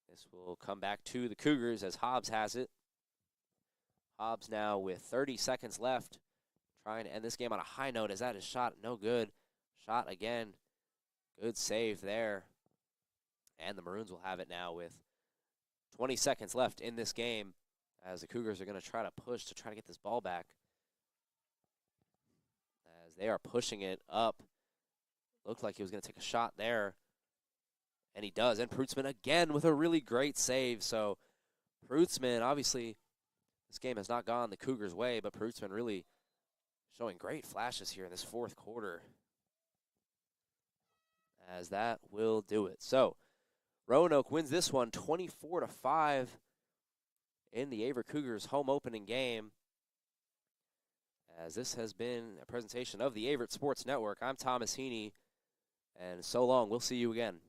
this will come back to the Cougars as Hobbs has it. Hobbs now with 30 seconds left trying to end this game on a high note as that is shot no good. Shot again. Good save there. And the Maroons will have it now with 20 seconds left in this game as the Cougars are going to try to push to try to get this ball back. As they are pushing it up. Looked like he was going to take a shot there. And he does. And Prutzman again with a really great save. So Prutzman, obviously, this game has not gone the Cougars' way, but Prutzman really showing great flashes here in this fourth quarter. As that will do it. So Roanoke wins this one 24-5 in the Averett Cougars home opening game. As this has been a presentation of the Averett Sports Network, I'm Thomas Heaney, and so long. We'll see you again.